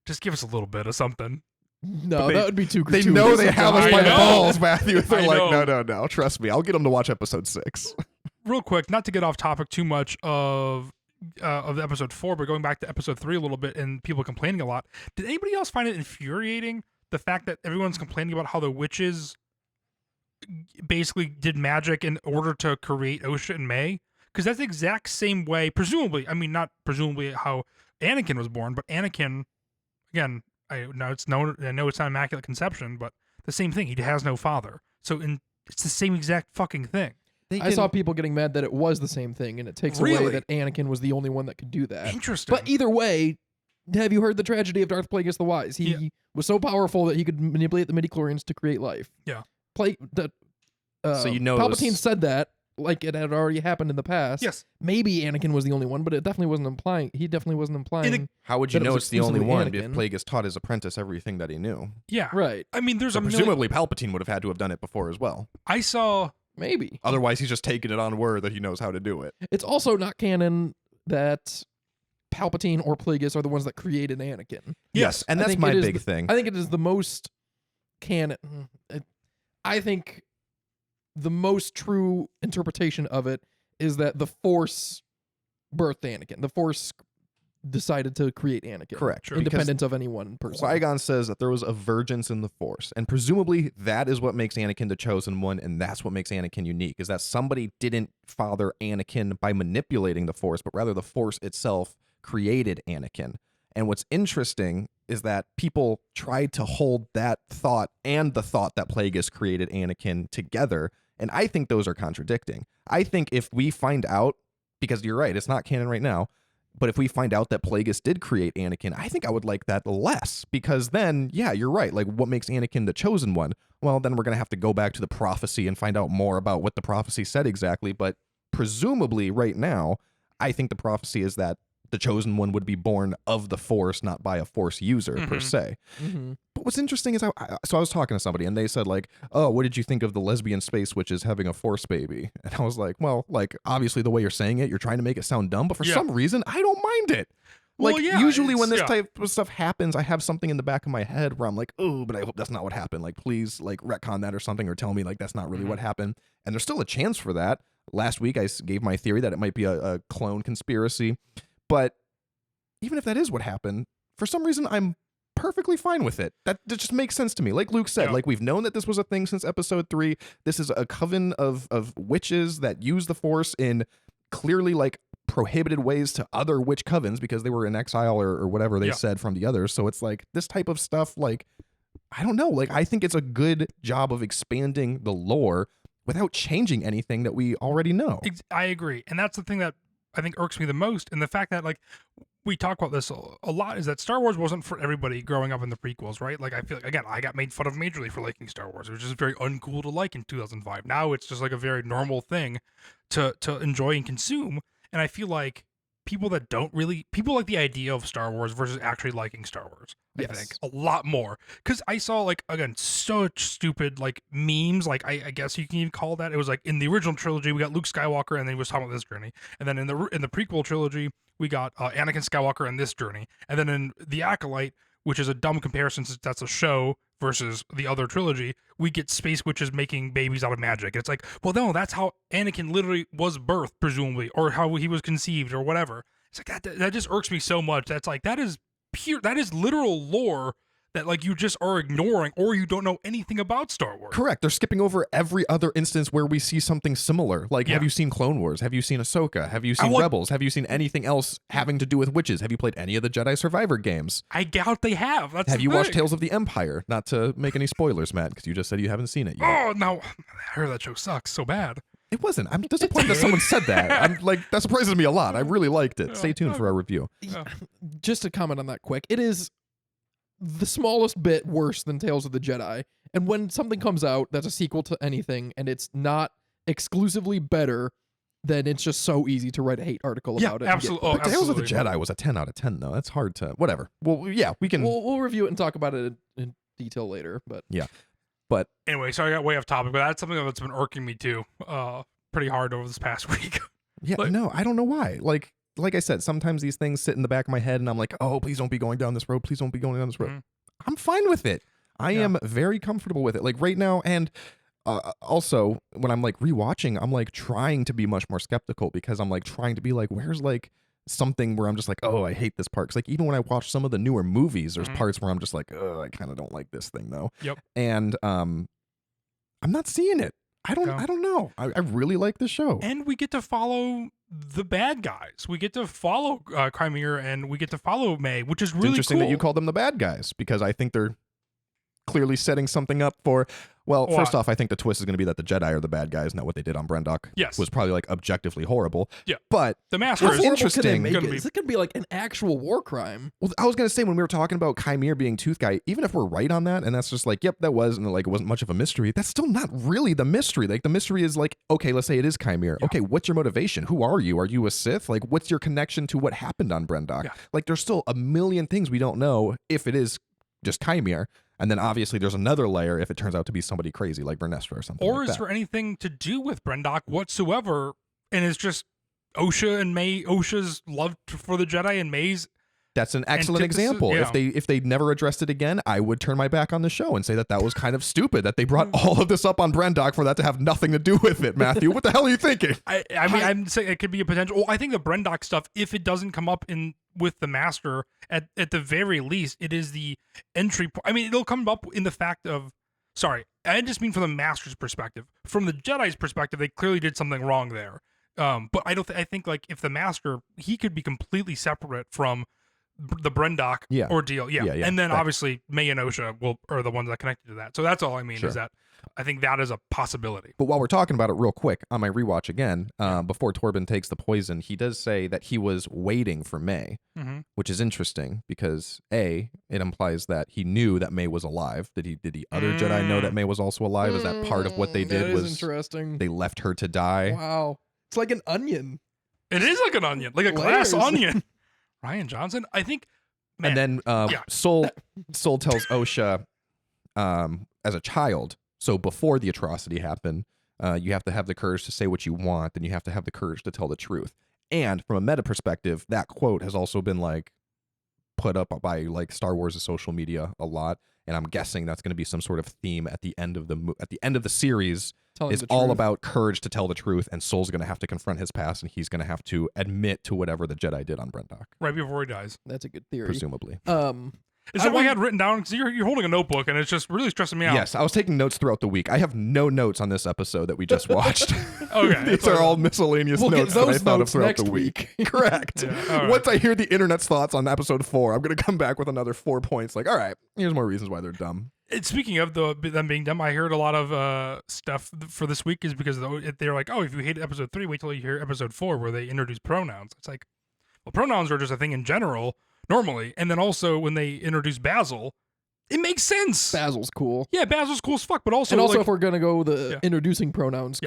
Just give us a little bit of something. No, They- that would be too. They too know they have us I by the know. balls, Matthew. They're I like, know. no. Trust me. I'll get them to watch episode 6. Real quick, not to get off topic too much of the episode 4, but going back to episode 3 a little bit and people complaining a lot. Did anybody else find it infuriating the fact that everyone's complaining about how the witches basically did magic in order to create Osha and May? because that's the exact same way, presumably. I mean, not presumably how Anakin was born, but Anakin, again, I know it's not immaculate conception, but the same thing. He has no father, so it's the same exact fucking thing. I saw people getting mad that it was the same thing, and it takes away Really? that Anakin was the only one that could do that. Interesting. But either way, have you heard the tragedy of Darth Plagueis the Wise? He was so powerful that he could manipulate the midichlorians to create life. Yeah. So you know, Palpatine said that like it had already happened in the past. Yes. Maybe Anakin was the only one, but it definitely wasn't implying. He definitely wasn't implying. how would you that it know was it's the only exclusively one Anakin. if Plagueis taught his apprentice everything that he knew? Yeah. Right. I mean, there's So a million. presumably Palpatine would have had to have done it before as well. I saw. Maybe. Otherwise, he's just taking it on word that he knows how to do it. It's also not canon that Palpatine or Plagueis are the ones that created Anakin. Yes, and I that's think my it is big thing. I think it is the most canon. I think the most true interpretation of it is that the Force birthed Anakin. The Force decided to create Anakin. Correct. Sure. Independent of any one person. Qui-Gon says that there was a vergence in the Force, and presumably that is what makes Anakin the chosen one, and that's what makes Anakin unique, is that somebody didn't father Anakin by manipulating the Force, but rather the Force itself created Anakin. And what's interesting is that people tried to hold that thought and the thought that Plagueis created Anakin together, and I think those are contradicting. I think if we find out, because you're right, it's not canon right now, but if we find out that Plagueis did create Anakin, I think I would like that less, because then, yeah, you're right. Like, what makes Anakin the chosen one? Well, then we're going to have to go back to the prophecy and find out more about what the prophecy said exactly. But presumably right now, I think the prophecy is that the chosen one would be born of the Force, not by a Force user per se. Mm-hmm. But what's interesting is I was talking to somebody and they said like, oh, what did you think of the lesbian space witches having a Force baby? And I was like, well, like obviously the way you're saying it, you're trying to make it sound dumb, but for some reason I don't mind it. Like Well, yeah, usually when this yeah. type of stuff happens, I have something in the back of my head where I'm like, oh, but I hope that's not what happened. Like please like retcon that or something, or tell me like that's not really what happened. And there's still a chance for that. Last week I gave my theory that it might be a clone conspiracy, but even if that is what happened, for some reason I'm perfectly fine with it. That just makes sense to me. Like Luke said, like we've known that this was a thing since episode 3. This is a coven of witches that use the Force in clearly like prohibited ways to other witch covens because they were in exile or whatever they said from the others. So it's like this type of stuff, like, I don't know. Like I think it's a good job of expanding the lore without changing anything that we already know. I agree. And that's the thing that I think irks me the most. And the fact that, like, we talk about this a lot is that Star Wars wasn't for everybody growing up in the prequels, right? Like, I feel like, again, I got made fun of majorly for liking Star Wars. It was just very uncool to like in 2005. Now it's just like a very normal thing to enjoy and consume. And I feel like people like the idea of Star Wars versus actually liking Star Wars. I think a lot more, because I saw, like, again, such stupid like memes, like I guess you can even call that. It was like in the original trilogy we got Luke Skywalker and then he was talking about this journey, and then in the prequel trilogy we got Anakin Skywalker and this journey, and then in the Acolyte, which is a dumb comparison since that's a show versus the other trilogy, we get space witches making babies out of magic. It's like, well, no, that's how Anakin literally was birthed, presumably, or how he was conceived or whatever. It's like that just irks me so much. That's like, that is literal lore that, like, you just are ignoring, or you don't know anything about Star Wars. Correct. They're skipping over every other instance where we see something similar. Like, have you seen Clone Wars? Have you seen Ahsoka? Have you seen Rebels? Have you seen anything else having to do with witches? Have you played any of the Jedi Survivor games? I doubt they have. Have you watched Tales of the Empire? Not to make any spoilers, Matt, because you just said you haven't seen it yet. Oh, no. I heard that show sucks so bad. It wasn't. I'm disappointed that someone said that. I'm like, that surprises me a lot. I really liked it. Stay tuned for our review. Just to comment on that quick, it is the smallest bit worse than Tales of the Jedi. And when something comes out that's a sequel to anything and it's not exclusively better, then it's just so easy to write a hate article about it. Absolutely. But Tales of the Jedi was a 10 out of 10, though. That's hard to... Whatever. Well, yeah, we can... We'll review it and talk about it in detail later, but... Yeah. But... Anyway, so I got way off topic, but that's something that's been irking me, too, pretty hard over this past week. Yeah, no, I don't know why. Like I said, sometimes these things sit in the back of my head and I'm like, oh, please don't be going down this road. Please don't be going down this road. I'm fine with it. I am very comfortable with it. Like right now, and also when I'm like rewatching, I'm like trying to be much more skeptical because I'm like trying to be like, where's like something where I'm just like, oh, I hate this part. Cause like even when I watch some of the newer movies, there's parts where I'm just like, oh, I kind of don't like this thing though. Yep. And I'm not seeing it. I don't know. I really like this show. And we get to follow the bad guys. We get to follow Chimera, and we get to follow May, which is It's really interesting cool. that you call them the bad guys, because I think they're clearly setting something up for. Well, Why? first off, I think the twist is going to be that the Jedi are the bad guys, not what they did on Brendok. Yes. Was probably like objectively horrible. Yeah. But The Master How is horrible interesting. Could they make Gonna it? be- Is it gonna be like an actual war crime? well, I was going to say when we were talking about Chimera being Tooth Guy, even if we're right on that, and that's just like, yep, that was, and like it wasn't much of a mystery, that's still not really the mystery. Like the mystery is like, okay, let's say it is Chimera. Yeah. Okay, what's your motivation? Who are you? Are you a Sith? Like, what's your connection to what happened on Brendok? Yeah. Like, there's still a million things we don't know if it is just Chimera. And then obviously there's another layer if it turns out to be somebody crazy like Vernestra or something. Or like is that. there anything to do with Brendok whatsoever? And it's just Osha and May, Osha's love for the Jedi and May's. That's an excellent antithesis- example. yeah. If they never addressed it again, I would turn my back on the show and say that was kind of stupid that they brought all of this up on Brendok for that to have nothing to do with it. Matthew, what the hell are you thinking? I mean, I'm saying it could be a potential. Well, I think the Brendok stuff, if it doesn't come up in with the Master, at the very least, it is the entry. I mean, it'll come up in the fact of. Sorry, I just mean from the Master's perspective. From the Jedi's perspective, they clearly did something wrong there. But I don't. I think like if the Master, he could be completely separate from the Brendok Yeah. ordeal. Yeah. Yeah, And then right. obviously May and Osha are the ones that connected to that. So that's all I mean Sure. is that I think that is a possibility. But while we're talking about it real quick, on my rewatch again, before Torben takes the poison, he does say that he was waiting for May, Mm-hmm. which is interesting because A, it implies that he knew that May was alive. Did the other Jedi know that May was also alive? Is that part of what they That did is was interesting. they left her to die? Wow, it's like an onion. It is like an onion, like a glass Layers. onion. Ryan Johnson, I think. Man, And then yeah. Soul tells Osha as a child, so before the atrocity happened, you have to have the courage to say what you want, and you have to have the courage to tell the truth. And from a meta perspective, that quote has also been like put up by like Star Wars' social media a lot, and I'm guessing that's going to be some sort of theme at the end of the series. Telling Is the all truth. about courage to tell the truth, and Soul's going to have to confront his past, and he's going to have to admit to whatever the Jedi did on Brendok, right before he dies. That's a good theory. presumably. Is I that what I wouldn't- had written down? Because you're holding a notebook, and it's just really stressing me out. Yes, I was taking notes throughout the week. I have no notes on this episode that we just watched. Okay, These are all miscellaneous We'll get notes that I those thought of notes throughout next the week. week. Correct. Yeah, all right. Once I hear the internet's thoughts on episode 4, I'm going to come back with another 4 points. Like, all right, here's more reasons why they're dumb. And speaking of them being dumb, I heard a lot of stuff for this week is because they're like, oh, if you hate episode 3, wait till you hear episode 4 where they introduce pronouns. It's like, well, pronouns are just a thing in general normally, and then also when they introduce Basil, it makes sense. Basil's cool. Yeah, Basil's cool as fuck, but also And also, like, if we're gonna go the Yeah. introducing pronouns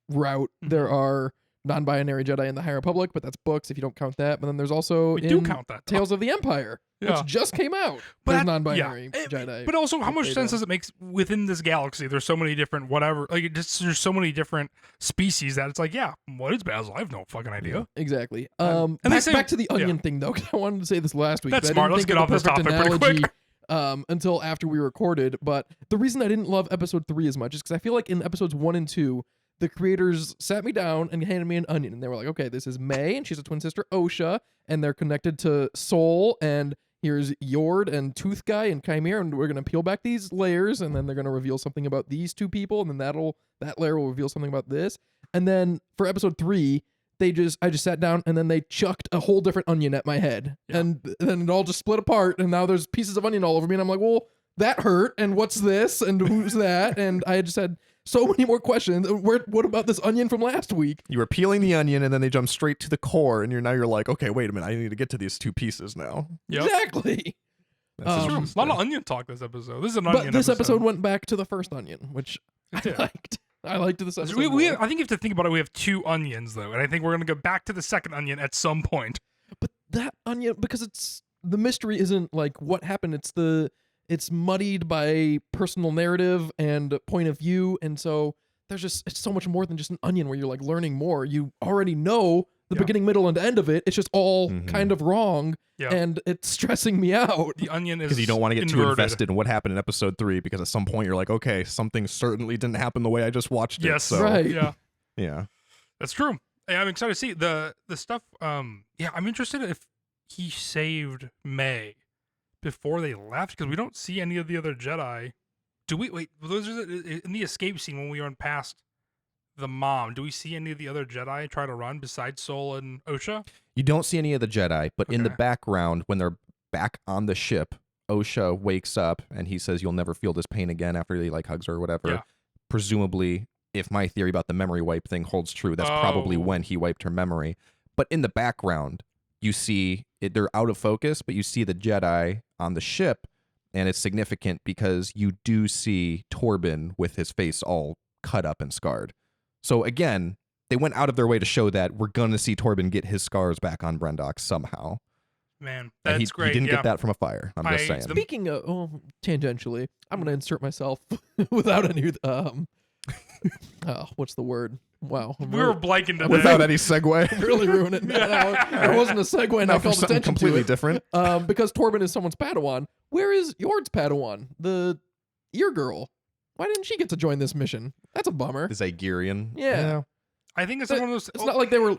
route, Mhm. there are non-binary Jedi in the High Republic, but that's books if you don't count that. But then there's also we in do count that. Tales of the Empire, Yeah. which just came out. But There's that- non-binary yeah. Jedi. But also, how if much they sense don't. does it make within this galaxy? There's so many different whatever. Like, there's so many different species that it's like, yeah, what is Basil? I have no fucking idea. Exactly. And they Back, say- back to the yeah. onion thing though, 'cause I wanted to say this last week. That's but I smart. didn't Let's think get of the off this perfect topic pretty quick. Until after we recorded. But the reason I didn't love episode 3 as much is because I feel like in episodes 1 and 2, the creators sat me down and handed me an onion, and they were like, "Okay, this is May, and she's a twin sister, Osha, and they're connected to Soul, and here's Yord and Tooth Guy and Chimera, and we're gonna peel back these layers, and then they're gonna reveal something about these two people, and then that layer will reveal something about this." And then for episode 3, I just sat down, and then they chucked a whole different onion at my head, Yeah. and then it all just split apart, and now there's pieces of onion all over me, and I'm like, well, that hurt, and what's this, and who's that? And I just had so many more questions. What about this onion from last week? You were peeling the onion, and then they jump straight to the core, and you're like, okay, wait a minute, I need to get to these 2 pieces now. Yep. Exactly. That's Um, True. A interesting. lot of onion talk this episode. This is an onion But this episode went back to the first onion, which It I did. liked. I liked this episode. We, more. I think you have to think about it. We have 2 onions though, and I think we're gonna go back to the second onion at some point. But that onion, because it's the mystery isn't like what happened. It's muddied by personal narrative and point of view, and so it's so much more than just an onion where you're like learning more. You already know the Yeah. beginning, middle, and end of it. It's just all Mhm. kind of wrong, Yeah. and it's stressing me out. The onion is Because you don't want to get too inverted. invested in what happened in episode 3, because at some point you're like, okay, something certainly didn't happen the way I just watched it. Yes. So, Right. Yeah. yeah. That's true. Hey, I'm excited to see the stuff. Yeah, I'm interested if he saved May before they left because we don't see any of the other Jedi Do we wait? Those are in the escape scene when we run past the mom. Do we see any of the other Jedi try to run besides Sol and Osha? You don't see any of the Jedi, but in the Okay. background, when they're back on the ship, Osha wakes up and he says, "You'll never feel this pain again," after he like hugs her or whatever. Yeah. Presumably, if my theory about the memory wipe thing holds true, that's probably Oh. when he wiped her memory. But in the background, you see they're out of focus, but you see the Jedi on the ship, and it's significant because you do see Torben with his face all cut up and scarred. So again, they went out of their way to show that we're going to see Torben get his scars back on Brendok somehow. Man, And that's great. He didn't yeah. get that from a fire. I'm just saying. Speaking of, tangentially, I'm gonna insert myself without any what's the word? Wow, I'm We were blanking today. Without any segue. really ruining it. There wasn't a segue, and Now I for called something attention completely to it. different. Because Torben is someone's Padawan. Where is Yord's Padawan? The ear girl. Why didn't she get to join this mission? That's a bummer. The Zygerian. Yeah. I think it's But one of those. It's not like they were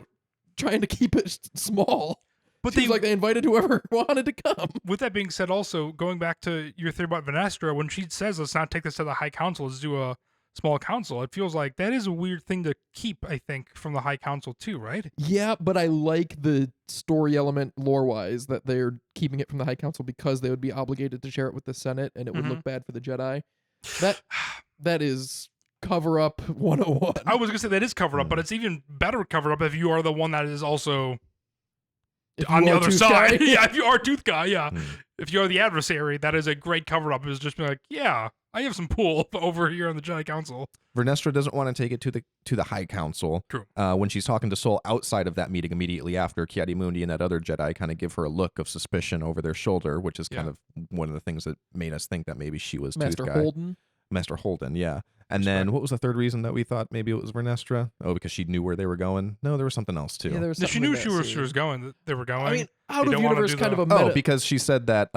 trying to keep it small. but Seems they, like they invited whoever wanted to come. with that being said, also going back to your theory about Venestra, when she says, "Let's not take this to the High Council, let's do a small council," it feels like that is a weird thing to keep. I think from the High Council too, right? Yeah, but I like the story element lore-wise that they're keeping it from the High Council because they would be obligated to share it with the Senate, and it would look bad for the Jedi. That is cover up 101. I was gonna say that is covered up, but it's even better covered up if you are the one that is also If on you the are other Tooth side. Guy. Yeah, if you are Tooth Guy, yeah. Hmm. If you are the adversary, that is a great cover up. Is just be like, yeah, I have some pull over here on the Jedi Council. Vernestra doesn't want to take it to the High Council. True. When she's talking to Sol outside of that meeting immediately after, Ki-Adi-Mundi and that other Jedi kind of give her a look of suspicion over their shoulder, which is kind of one of the things that made us think that maybe she was Master Tooth Guy. Holden. Master Holden, yeah. And That's then right. what was the third reason that we thought maybe it was Vernestra? Oh, because she knew where they were going? No, there was something else too. Yeah, there was She something knew in she that was scene. going. That they were going. I mean, out They of don't wanna universe do kind the- of a meta. Oh, because she said that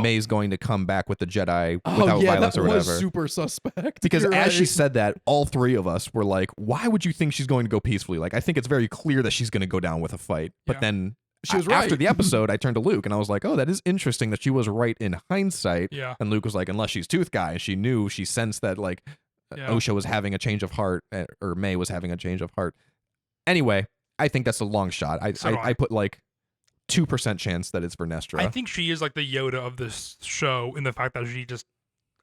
May's going to come back with the Jedi without yeah, violence that or was whatever. super suspect. Because You're as she right. said that, all three of us were like, why would you think she's going to go peacefully? Like, I think it's very clear that she's going to go down with a fight. But Yeah. then She was after right. the episode, I turned to Luke and I was like, oh, that is interesting that she was right in hindsight. Yeah. And Luke was like, unless she's Tooth Guy. She knew, she sensed that, like, Yeah. Osha was having a change of heart, or May was having a change of heart. Anyway, I think that's a long shot. So do I. I put like 2% chance that it's Vernestra. I think she is like the Yoda of this show in the fact that she just,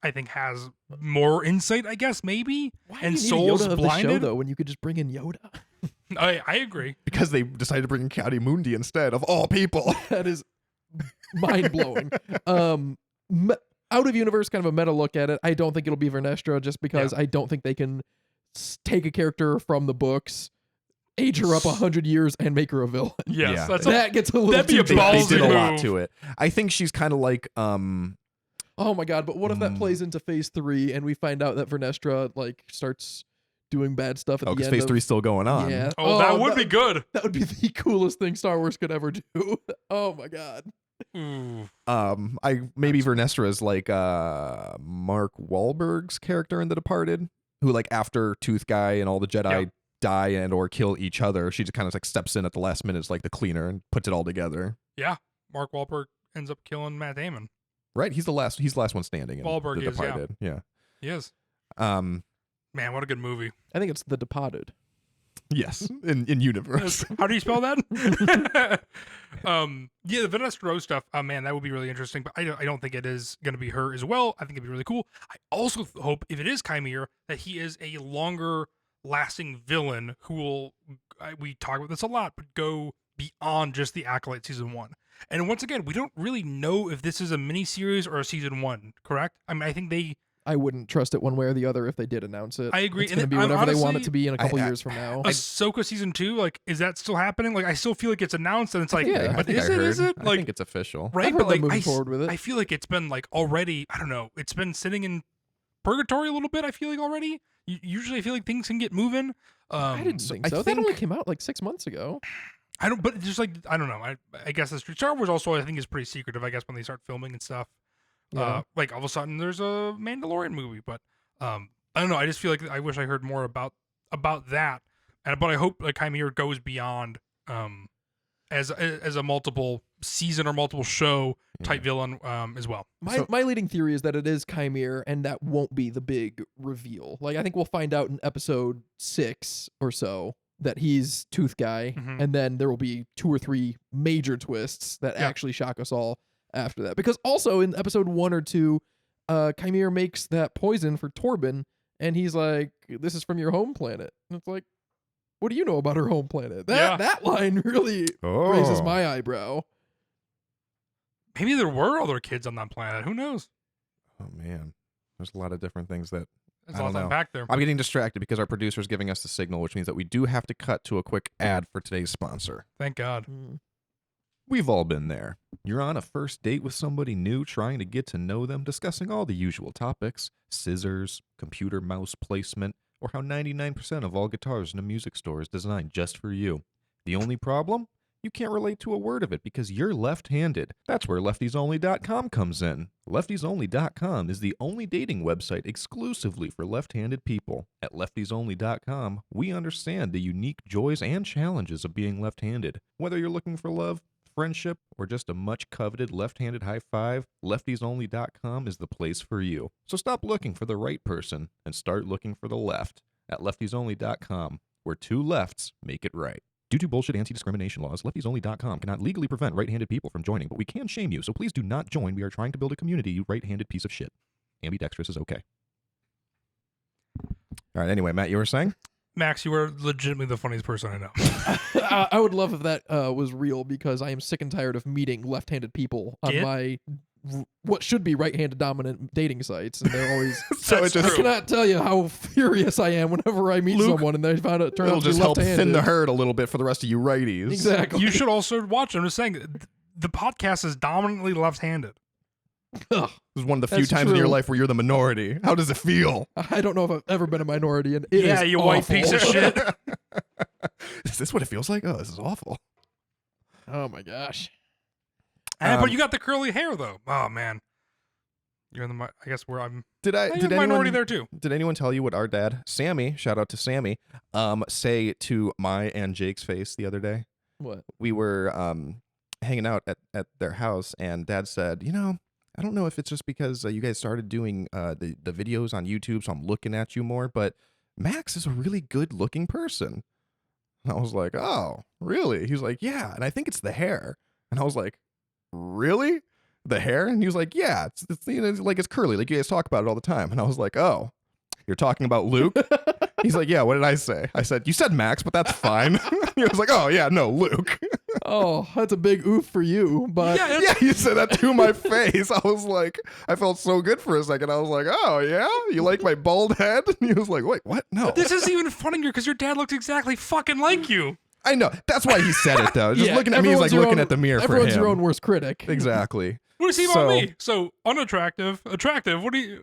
I think, has more insight. I guess maybe. Why and do you need a Soul's Yoda of the show blinded? though when you could just bring in Yoda? I agree. because they decided to bring in Ki-Adi-Mundi instead of all people. That is mind blowing. Out of universe, kind of a meta look at it. I don't think it'll be Vernestra just because I don't think they can take a character from the books, age her up 100 years, and make her a villain. Yes, Yeah. that's That gets a little that'd be too a they, dry. they ballsy did a lot move. to it. I think she's kind of like Oh my god! But what if that plays into Phase 3 and we find out that Vernestra like starts doing bad stuff at the because end Phase of 3 is still going on. Yeah. Oh, that would be good. That would be the coolest thing Star Wars could ever do. Oh my god. Ooh. I maybe Vernestra is like Mark Wahlberg's character in The Departed, who like after Tooth Guy and all the Jedi Yep. die and or kill each other, she just kind of like steps in at the last minute as like the cleaner and puts it all together. Mark Wahlberg ends up killing Matt Damon. Right? He's the last one standing in Wahlberg The is, yeah. Departed. Yeah. He is. Um Man, what a good movie. I think it's The Departed. yes, in universe. How do you spell that? Yeah, the Vanessa Rose stuff. Man, that would be really interesting. But I don't think it is going to be her as well. I think it'd be really cool. I also hope if it is Chimera that he is a longer lasting villain who will. We talk about this a lot, but go beyond just the Acolyte season 1. And once again, we don't really know if this is a miniseries or a season 1. Correct? I mean, I think they. I wouldn't trust it one way or the other if they did announce it. I agree. It's And going to be I'm whatever they want it honestly- to be in a couple I- years from now. Ahsoka season 2, like, is that still happening? Like, I still feel like it's announced, and it's like, Yeah, but I think is I it? heard. Is it? I Like, think it's official. right? I've But heard like, they're moving I forward with it. I feel like it's been like already. I don't know. It's been sitting in purgatory a little bit. I feel like already. Usually, I feel like things can get moving. I didn't think I so. That think- only came out like 6 months ago. I don't. But just like I don't know. I guess that's true. Star Wars also I think is pretty secretive. I guess when they start filming and stuff. Yeah. Like all of a sudden there's a Mandalorian movie, but I don't know. I just feel like I wish I heard more about that. But I hope like Chimera goes beyond as a multiple season or multiple show type villain as well. My leading theory is that it is Chimere, and that won't be the big reveal. Like, I think we'll find out in episode 6 or so that he's Tooth Guy, and then there will be 2 or 3 major twists that actually shock us all after that. Because also in episode 1 or 2, Chimere makes that poison for Torben, and he's like, "This is from your home planet." And it's like, what do you know about her home planet? That line really raises my eyebrow. Maybe there were other kids on that planet. Who knows? Oh man, there's a lot of different things that There's a lot to unpack there. I'm getting distracted because our producer's giving us the signal, which means that we do have to cut to a quick ad for today's sponsor. Thank God. We've all been there. You're on a first date with somebody new, trying to get to know them, discussing all the usual topics: scissors, computer mouse placement, or how 99% of all guitars in a music store is designed just for you. The only problem? You can't relate to a word of it because you're left-handed. That's where leftiesonly.com comes in. Leftiesonly.com is the only dating website exclusively for left-handed people. At leftiesonly.com, we understand the unique joys and challenges of being left-handed. Whether you're looking for love, friendship, or just a much-coveted left-handed high five, leftiesonly.com is the place for you. So stop looking for the right person and start looking for the left at leftiesonly.com, where 2 lefts make it right. Due to bullshit anti-discrimination laws, leftiesonly.com cannot legally prevent right-handed people from joining, but we can shame you, so please do not join. We are trying to build a community, you right-handed piece of shit. Ambidextrous is okay. All right, anyway, Matt, you were saying? Max, you are legitimately the funniest person I know. I would love if that was real, because I am sick and tired of meeting left-handed people on my what should be right-handed dominant dating sites, and they're always So it just I cannot tell you how furious I am whenever I meet someone and they find out turn it'll out to be just help left-handed. thin the herd a little bit for the rest of you righties. Exactly. You should also watch. I'm just saying, the podcast is dominantly left-handed. Ugh, This is one of the few That's times in your true. life where you're the minority. How does it feel? I don't know if I've ever been a minority, and it is you white awful. piece of shit. Is this what it feels like? Oh, this is awful. Oh my gosh. But you got the curly hair though. Oh man, you're in the. I guess where I'm. Did Did minority there too? Did anyone tell you what our dad, Sammy, shout out to Sammy, say to my and Jake's face the other day? What? We were hanging out at their house, and Dad said, I don't know if it's just because you guys started doing the videos on YouTube, so I'm looking at you more, but Max is a really good-looking person. And I was like, oh, really? He was like, yeah, and I think it's the hair. And I was like, really? The hair? And he was like, yeah, it's like it's curly, like you guys talk about it all the time. And I was like, oh, you're talking about Luke? He's like, yeah, what did I say? I said, you said Max, but that's fine. He was like, oh, yeah, no, Luke. Oh, that's a big oof for you, but Yeah, you said that to my face. I was like, I felt so good for a second. I was like, oh, yeah? You like my bald head? And he was like, wait, what? No. This is even funnier because your dad looks exactly fucking like you. I know. That's why he said it, though. Just Yeah, looking at me is like everyone's your looking own- at the mirror for him. everyone's your own worst critic. Exactly. What does he So- about me? So unattractive, attractive. What do you?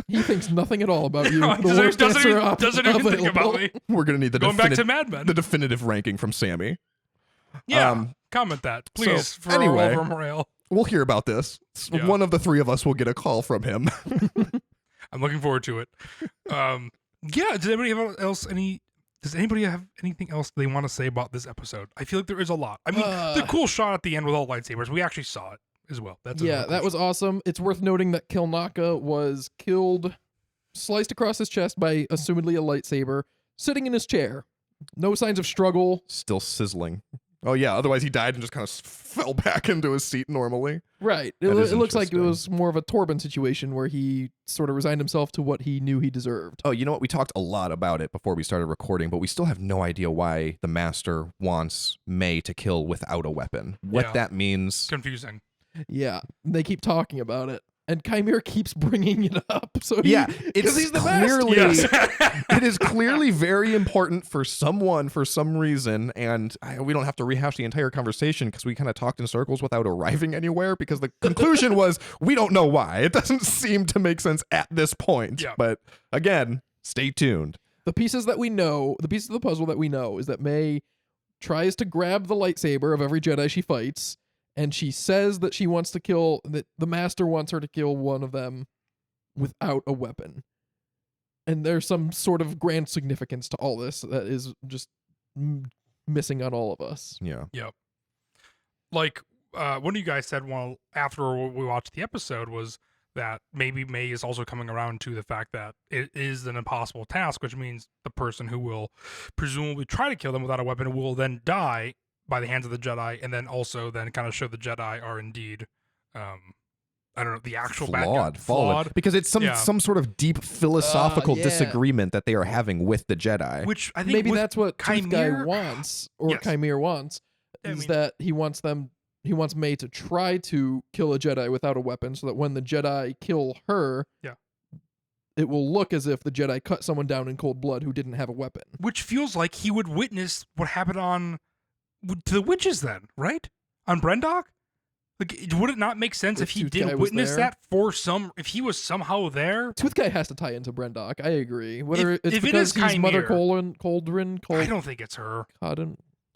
He thinks nothing at all about you. doesn't The worst answer doesn't even think about available. me. We're going to need the Going back to Mad Men. the definitive ranking from Sammy. Yeah, comment that, please, so, for anyway. our morale. We'll hear about this. Yeah. One of the 3 of us will get a call from him. I'm looking forward to it. Yeah. Does anybody have anything else they want to say about this episode? I feel like there is a lot. I mean, the cool shot at the end with all lightsabers. We actually saw it as well. That's Yeah, another cool that was shot. awesome. It's worth noting that Kilnaka was killed, sliced across his chest by assumedly a lightsaber, sitting in his chair. No signs of struggle. Still sizzling. Oh, yeah. Otherwise, he died and just kind of fell back into his seat normally. Right. It That is looks like it interesting. was more of a Torben situation where he sort of resigned himself to what he knew he deserved. Oh, you know what? We talked a lot about it before we started recording, but we still have no idea why the Master wants May to kill without a weapon. What Yeah. that means. Confusing. Yeah, they keep talking about it, and Chimere keeps bringing it up. So Yeah, because he's the best. clearly Yes. it is clearly very important for someone for some reason, and we don't have to rehash the entire conversation because we kind of talked in circles without arriving anywhere. Because the conclusion was we don't know why. It doesn't seem to make sense at this point. Yeah. But again, stay tuned. The pieces that we know, the piece of the puzzle that we know, is that May tries to grab the lightsaber of every Jedi she fights, and she says that she wants to kill, that the Master wants her to kill one of them without a weapon. And there's some sort of grand significance to all this that is just missing on all of us. Yeah. like one of you guys said after we watched the episode was that maybe May is also coming around to the fact that it is an impossible task, which means the person who will presumably try to kill them without a weapon will then die by the hands of the Jedi, and then also then kind of show the Jedi are indeed, I don't know, the actual Fallen. flawed, Because it's some sort of deep philosophical Yeah. disagreement that they are having with the Jedi. which I think Maybe with that's what Tooth Guy Chimere- wants, or Yes. Chimere wants, I is mean- that he wants May to try to kill a Jedi without a weapon, so that when the Jedi kill her, Yeah. it will look as if the Jedi cut someone down in cold blood who didn't have a weapon. which feels like he would witness what happened to the witches then, right? On Brendok? Like, would it not make sense if he Tooth Guy did was witness there? that if he was somehow there? Tooth Guy has to tie into Brendok. I agree. Whether If it's it because is he's Mother Chimere- Cauldron, I don't think it's her.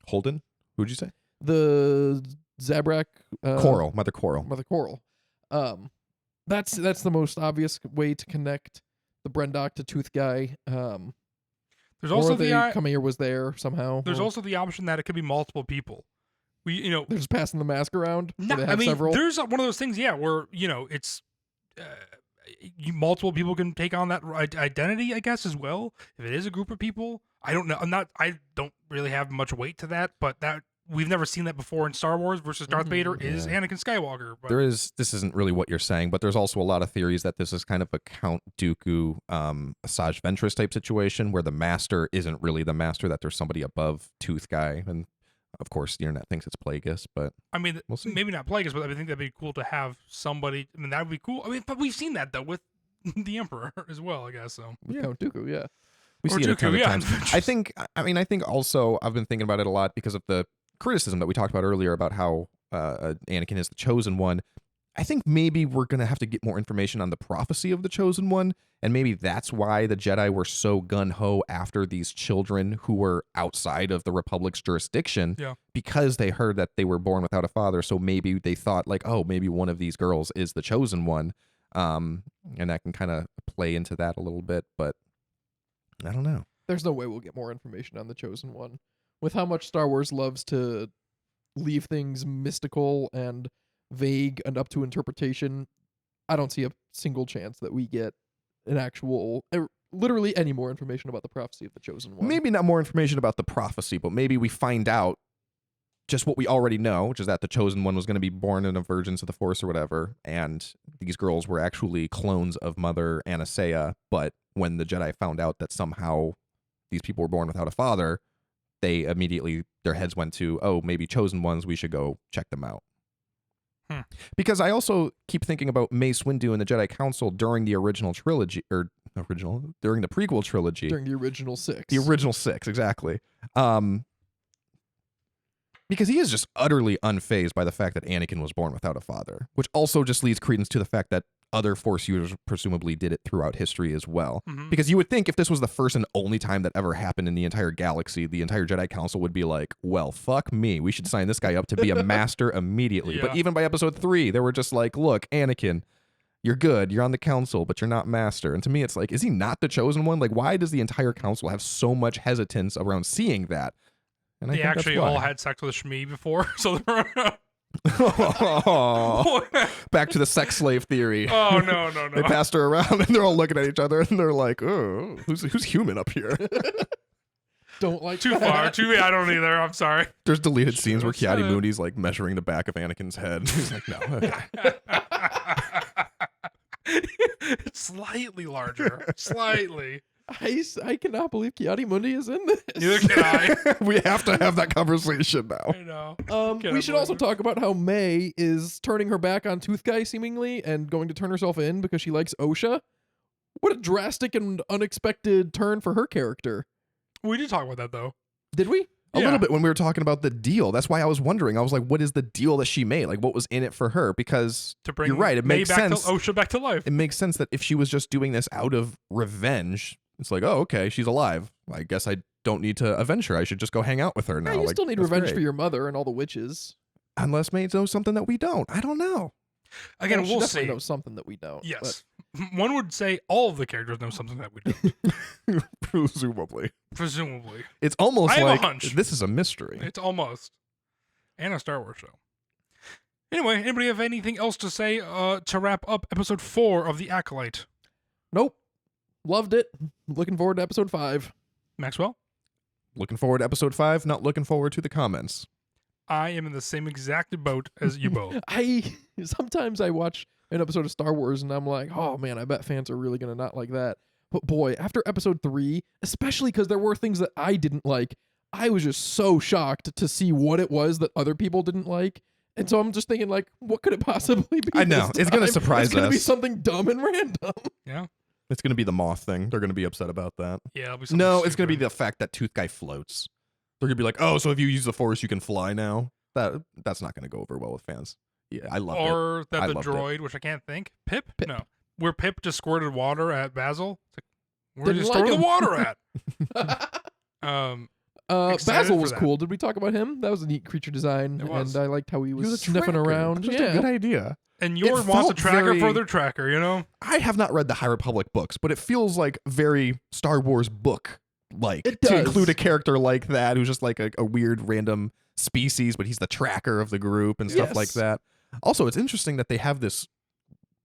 Holden? Who'd you say? the Zabrak Coral. Mother Coral. Mother Coral. That's the most obvious way to connect the Brendok to Tooth Guy. There's also Chimere was there somehow. there's or also the option that it could be multiple people. they're just passing the mask around. so No, they I have mean, several. there's one of those things, where it's multiple people can take on that identity, I guess, as well. If it is a group of people, I don't know. I don't really have much weight to that, but that we've never seen that before in Star Wars versus Darth Vader is Yeah. Anakin Skywalker. But This isn't really what you're saying, but there's also a lot of theories that this is kind of a Count Dooku, Asajj Ventress type situation where the master isn't really the master, that there's somebody above Tooth Guy. And of course, the internet thinks it's Plagueis, but I mean, we'll see. maybe not Plagueis, but I think that'd be cool to have somebody. I mean, that would be cool. I mean, but we've seen that though with the Emperor as well, I guess. So with Count Dooku, yeah. we Or see it a ton Dooku, of yeah. times. I think also I've been thinking about it a lot because of the criticism that we talked about earlier about how Anakin is the chosen one. I think maybe we're going to have to get more information on the prophecy of the chosen one, and maybe that's why the Jedi were so gun-ho after these children who were outside of the Republic's jurisdiction, Yeah. because they heard that they were born without a father, so maybe they thought, like, oh, maybe one of these girls is the chosen one, and that can kind of play into that a little bit, but I don't know. There's no way we'll get more information on the Chosen One. With how much Star Wars loves to leave things mystical and vague and up to interpretation, I don't see a single chance that we get an actual, literally any more information about the prophecy of the Chosen One. Maybe not more information about the prophecy, but maybe we find out just what we already know, which is that the chosen one was going to be born in a virgins of the Force or whatever, and these girls were actually clones of Mother Anastasia, but when the Jedi found out that somehow these people were born without a father, they immediately, their heads went to, oh, maybe chosen ones, we should go check them out. Because I also keep thinking about Mace Windu and the Jedi Council during the original trilogy, during the prequel trilogy. During the original 6. The original 6, exactly. Because he is just utterly unfazed by the fact that Anakin was born without a father, which also just leads credence to the fact that other Force users presumably did it throughout history as well. Mhm. Because you would think if this was the first and only time that ever happened in the entire galaxy, the entire Jedi Council would be like, well, fuck me. We should sign this guy up to be a master immediately. But Yeah. even by episode 3, they were just like, look, Anakin, you're good. You're on the council, but you're not master. And to me, it's like, is he not the chosen one? Like, why does the entire council have so much hesitance around seeing that? And I They think that's actually why. all had sex with Shmi before, so they're Back to the sex slave theory. Oh no. They passed her around and they're all looking at each other and they're like, oh, who's human up here? Don't like Too far. I don't either. I'm sorry. There's deleted scenes where Should've Kiadi said it. Moody's like measuring the back of Anakin's head. He's like, no. Okay. It's slightly larger. Slightly. I cannot believe Kiadi Mundi is in this. Neither can I. We have to have that conversation now. I know. We Cannot should also believe talk about how May is turning her back on Tooth Guy seemingly and going to turn herself in because she likes OSHA. What a drastic and unexpected turn for her character. We did talk about that though. Did we? A Yeah. little bit when we were talking about the deal. That's why I was wondering. I was like, what is the deal that she made? Like, what was in it for her? Because To bring you're right. It May makes back sense. To, OSHA back to life. It makes sense that if she was just doing this out of revenge, it's like, oh, okay, she's alive. I guess I don't need to avenge her. I should just go hang out with her now. Yeah, you Like, still need that's revenge great. for your mother and all the witches. Unless May knows something that we don't. I don't know. Again, Well, she we'll definitely see. knows something that we don't. Yes. One would say all of the characters know something that we don't. Presumably. Presumably. It's almost I have a like hunch. this is a mystery. It's almost. And a Star Wars show. Anyway, anybody have anything else to say to wrap up episode 4 of The Acolyte? Nope. Loved it. Looking forward to episode 5. Maxwell? Looking forward to episode 5, not looking forward to the comments. I am in the same exact boat as you both. Sometimes I watch an episode of Star Wars and I'm like, oh man, I bet fans are really gonna not like that. But boy, after episode 3, especially because there were things that I didn't like, I was just so shocked to see what it was that other people didn't like. And so I'm just thinking, like, what could it possibly be? I know. this It's gonna time? surprise It's gonna be us. something dumb and random. Yeah? It's going to be the moth thing. They're going to be upset about that. Yeah, it'll be something No, it's going to be stupid. the fact that Tooth Guy floats. They're going to be like, oh, so if you use the Force, you can fly now? That's not going to go over well with fans. Yeah, I love it. Or that I the loved it. droid, which I can't think. Pip? Pip. No. Where Pip just squirted water at Basil. It's like, where did Didn't you like store him. the water at? Excited Basil for was that. cool. Did we talk about him? That was a neat creature design, It was. and I liked how he was, He was a sniffing tracker. around. Just Yeah, a good idea. And Yord wants a felt tracker very- for their tracker, you know? I have not read the High Republic books, but it feels like very Star Wars book like It to does. include a character like that who's just like a weird random species, but he's the tracker of the group and stuff like Yes. that. Also, it's interesting that they have this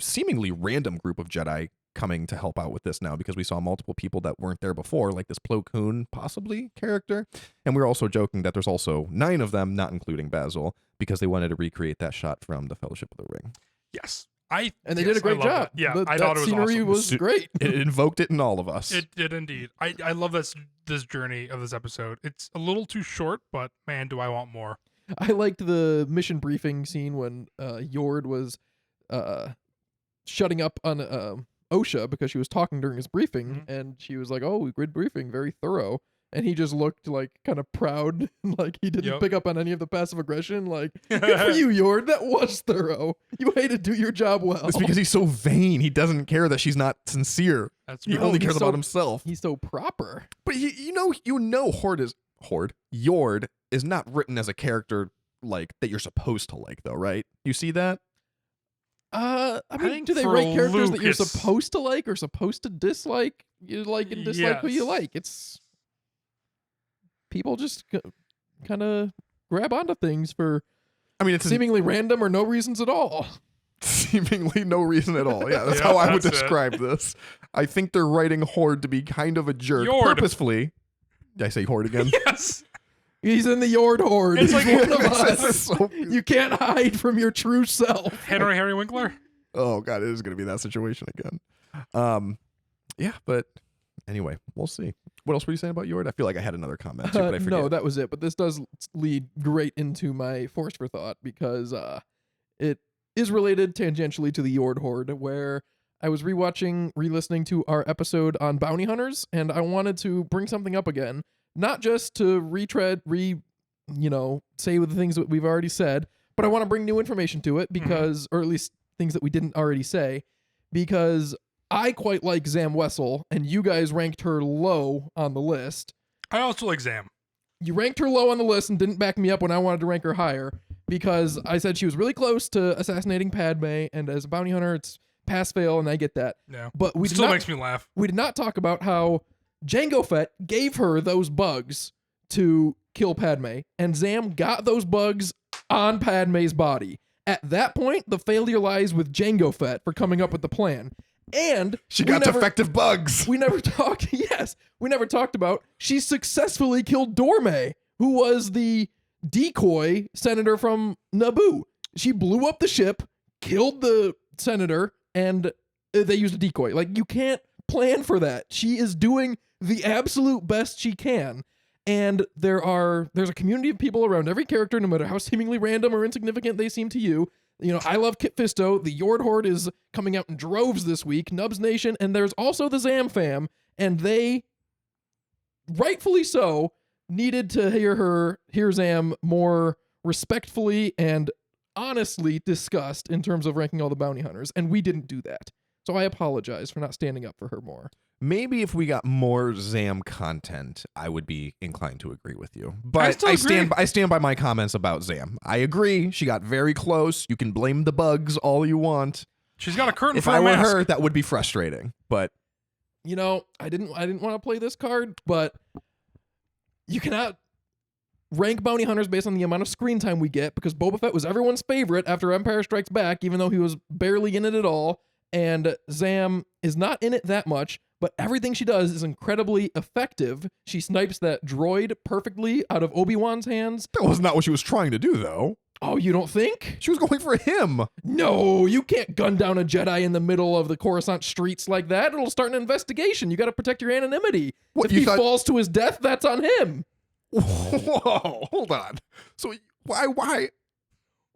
seemingly random group of Jedi coming to help out with this now, because we saw multiple people that weren't there before, like this Plo Koon possibly character. And we were also joking that there's also 9 of them, not including Basil, because they wanted to recreate that shot from the Fellowship of the Ring. Yes. and they yes, did a great I love job. that. Yeah, The- I that thought it was scenery awesome. was Su- great. It invoked it in all of us. It did indeed. I love this journey of this episode. It's a little too short, but man, do I want more. I liked the mission briefing scene when Yord was shutting up on OSHA because she was talking during his briefing, and she was like, "Oh, good briefing, very thorough." And he just looked like kind of proud, like he didn't Yep. pick up on any of the passive aggression. Like, good for you, Yord. That was thorough. You had to do your job well. It's because he's so vain. He doesn't care that she's not sincere. That's He true. only he's cares so- about himself. he's so proper. But you know, Yord is not written as a character like that you're supposed to like, though, right? You see that? I mean, think do they for write characters that you're Lucas- supposed to like or supposed to dislike? You like and dislike who you Yes. like. It's people just kind of grab onto things for I mean, it's seemingly random or no reasons at all. seemingly no reason at all. Yeah, that's Yeah, how I would that's it. describe this. I think they're writing Horde to be kind of a jerk Yord. purposefully. Did I say Horde again? Yes. He's in the Yord Horde. It's He's like- one of This is us. so- You can't hide from your true self. Harry Winkler. oh god, it is going to be that situation again. Yeah, but anyway, we'll see. What else were you saying about Yord? I feel like I had another comment too, but I forget. No, that was it. But this does lead great into my force for thought because it is related tangentially to the Yord Horde, where I was re-listening to our episode on bounty hunters, and I wanted to bring something up again, not just to say the things that we've already said, but I want to bring new information to it because, or at least things that we didn't already say, because I quite like Zam Wessel, and you guys ranked her low on the list. I also like Zam. You ranked her low on the list and didn't back me up when I wanted to rank her higher because I said she was really close to assassinating Padme, and as a bounty hunter, it's pass-fail, and I get that. Yeah. But we It did still not makes me laugh. we did not talk about how Jango Fett gave her those bugs to kill Padme, and Zam got those bugs on Padme's body. At that point, the failure lies with Jango Fett for coming up with the plan. And She we got never- defective bugs. we never talked. Yes, we never talked about. She successfully killed Dorme, who was the decoy senator from Naboo. She blew up the ship, killed the senator, and they used a decoy. Like, you can't plan for that. She is doing the absolute best she can. And there's a community of people around every character, no matter how seemingly random or insignificant they seem to you. You know, I love Kit Fisto. The Yord Horde is coming out in droves this week. Nubs Nation, and there's also the Zam fam, and they, rightfully so, needed to hear Zam more respectfully and honestly discussed in terms of ranking all the bounty hunters, and we didn't do that. So I apologize for not standing up for her more. Maybe if we got more Zam content, I would be inclined to agree with you. But still I stand by my comments about Zam. I agree. She got very close. You can blame the bugs all you want. She's got a curtain If for I a were mask. her, that would be frustrating. But You know, I didn't want to play this card, but you cannot rank bounty hunters based on the amount of screen time we get, because Boba Fett was everyone's favorite after Empire Strikes Back, even though he was barely in it at all. And Zam is not in it that much, but everything she does is incredibly effective. She snipes that droid perfectly out of Obi-Wan's hands. That was not what she was trying to do, though. Oh, you don't think? She was going for him. No, you can't gun down a Jedi in the middle of the Coruscant streets like that. It'll start an investigation. You got to protect your anonymity. What, if you he thought- falls to his death, that's on him. Whoa, hold on. So why?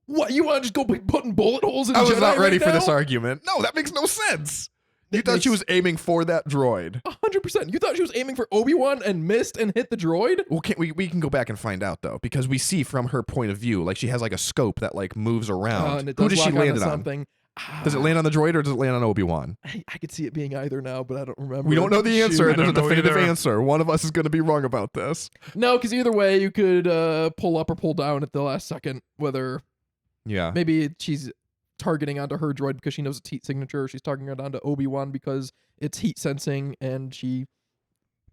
What, you want to just go be putting bullet holes in I was Jedi not ready right for this now? argument. No, that makes no sense. You It thought she makes- was aiming for that droid. 100%. You thought she was aiming for Obi-Wan and missed and hit the droid? Well, we can go back and find out though, because we see from her point of view, like she has like a scope that like moves around. And it Who does does she lock land onto it on? something. Does it land on the droid or does it land on Obi-Wan? I could see it being either now, but I don't remember. We don't know the answer. I There's a don't know definitive either. answer. One of us is going to be wrong about this. No, because either way, you could pull up or pull down at the last second, whether Yeah. maybe she's targeting onto her droid because she knows it's heat signature, or she's targeting it onto Obi-Wan because it's heat sensing, and she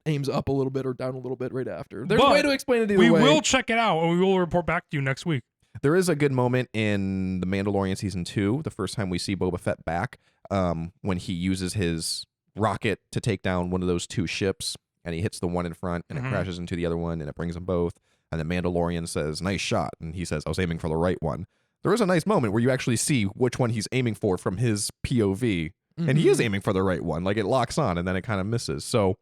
aims up a little bit or down a little bit right after. There's a But way to explain it either We way. will check it out, and we will report back to you next week. There is a good moment in The Mandalorian Season 2, the first time we see Boba Fett back, when he uses his rocket to take down one of those two ships, and he hits the one in front, and Mhm. it crashes into the other one, and it brings them both. And the Mandalorian says, "Nice shot," and he says, "I was aiming for the right one." There is a nice moment where you actually see which one he's aiming for from his POV, and he is Mhm. aiming for the right one. Like, it locks on, and then it kind of misses. So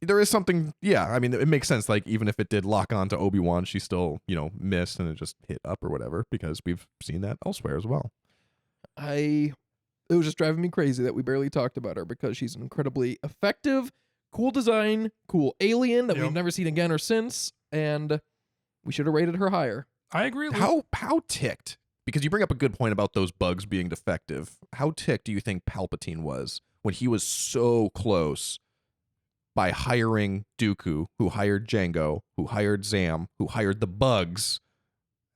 there is something, yeah, I mean, it makes sense. Like, even if it did lock on to Obi-Wan, she still, missed and it just hit up or whatever, because we've seen that elsewhere as well. It was just driving me crazy that we barely talked about her, because she's an incredibly effective, cool design, cool alien that Yep. we've never seen again or since, and we should have rated her higher. I agree. Luke. How ticked, because you bring up a good point about those bugs being defective, how ticked do you think Palpatine was when he was so close by hiring Dooku, who hired Jango, who hired Zam, who hired the bugs,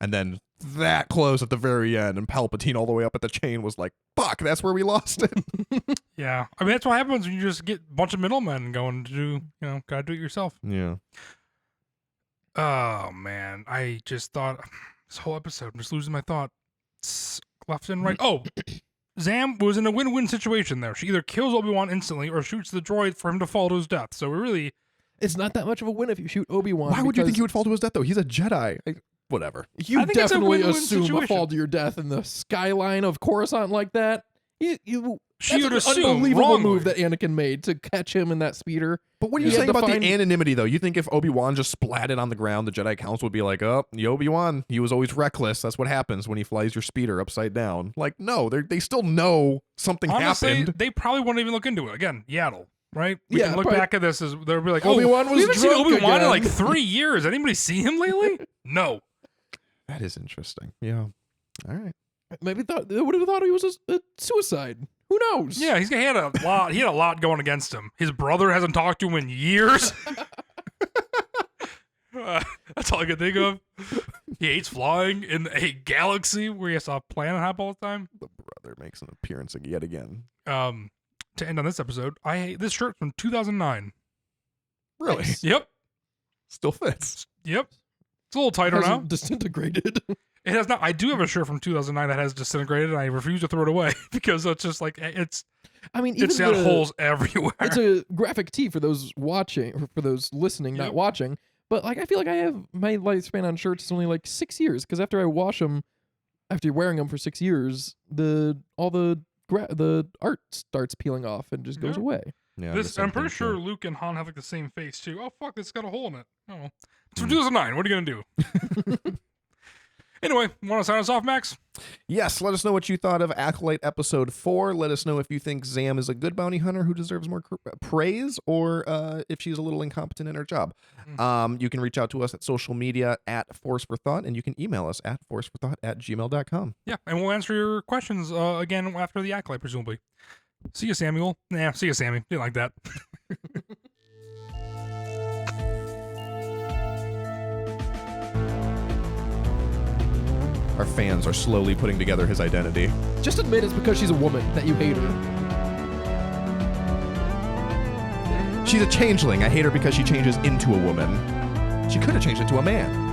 and then that close at the very end, and Palpatine all the way up at the chain was like, fuck, that's where we lost it. Yeah. I mean, that's what happens when you just get a bunch of middlemen going to do, gotta do it yourself. Yeah. Oh, man. I just thought this whole episode, I'm just losing my thought. Left and right. Oh, Zam was in a win-win situation there. She either kills Obi-Wan instantly or shoots the droid for him to fall to his death. So we really, It's not that much of a win if you shoot Obi-Wan. Why would you think because he would fall to his death, though? He's a Jedi. Whatever. You I think it's a definitely win-win assume a situation. fall to your death in the skyline of Coruscant like that. She That's would an assume unbelievable wrongly. move that Anakin made to catch him in that speeder. But what are you He had saying to about find- the anonymity, though? You think if Obi-Wan just splatted on the ground, the Jedi Council would be like, oh, the Obi-Wan, he was always reckless. That's what happens when he flies your speeder upside down. Like, no, they still know something honestly, happened. they probably won't even look into it. Again, Yaddle, right? We Yeah, can look probably- back at this as they'll be like, Obi-Wan was we haven't seen drunk Obi-Wan in again." like 3 years. Anybody see him lately? No. That is interesting. Yeah. All right. Maybe they would have thought he was a suicide. Who knows? Yeah, he had a lot. He had a lot going against him. His brother hasn't talked to him in years. That's all I can think of. He hates flying in a galaxy where he has to plan and hop all the time. The brother makes an appearance yet again. To end on this episode, I hate this shirt from 2009. Really? Nice. Yep. Still fits. Yep. It's a little tighter now. Hasn't disintegrated. It has not. I do have a shirt from 2009 that has disintegrated, and I refuse to throw it away because it's just like it's I mean, even got holes everywhere. It's a graphic tee for those watching, or for those listening, Yep. not watching. But like, I feel like I have my lifespan on shirts is only like 6 years, because after I wash them, after you're wearing them for 6 years, the art starts peeling off and just goes Yeah. away. Yeah. I'm pretty sure Luke and Han have like the same face too. Oh fuck, it's got a hole in it. Oh, it's from 2009. What are you gonna do? Anyway, want to sign us off, Max? Yes, let us know what you thought of Acolyte Episode 4. Let us know if you think Zam is a good bounty hunter who deserves more praise, or if she's a little incompetent in her job. You can reach out to us at social media at Force for Thought, and you can email us at forceforthought@gmail.com. Yeah, and we'll answer your questions again after the Acolyte, presumably. See you, Samuel. Nah, see you, Sammy. Didn't like that. Our fans are slowly putting together his identity. Just admit it's because she's a woman that you hate her. She's a changeling. I hate her because she changes into a woman. She could have changed into a man.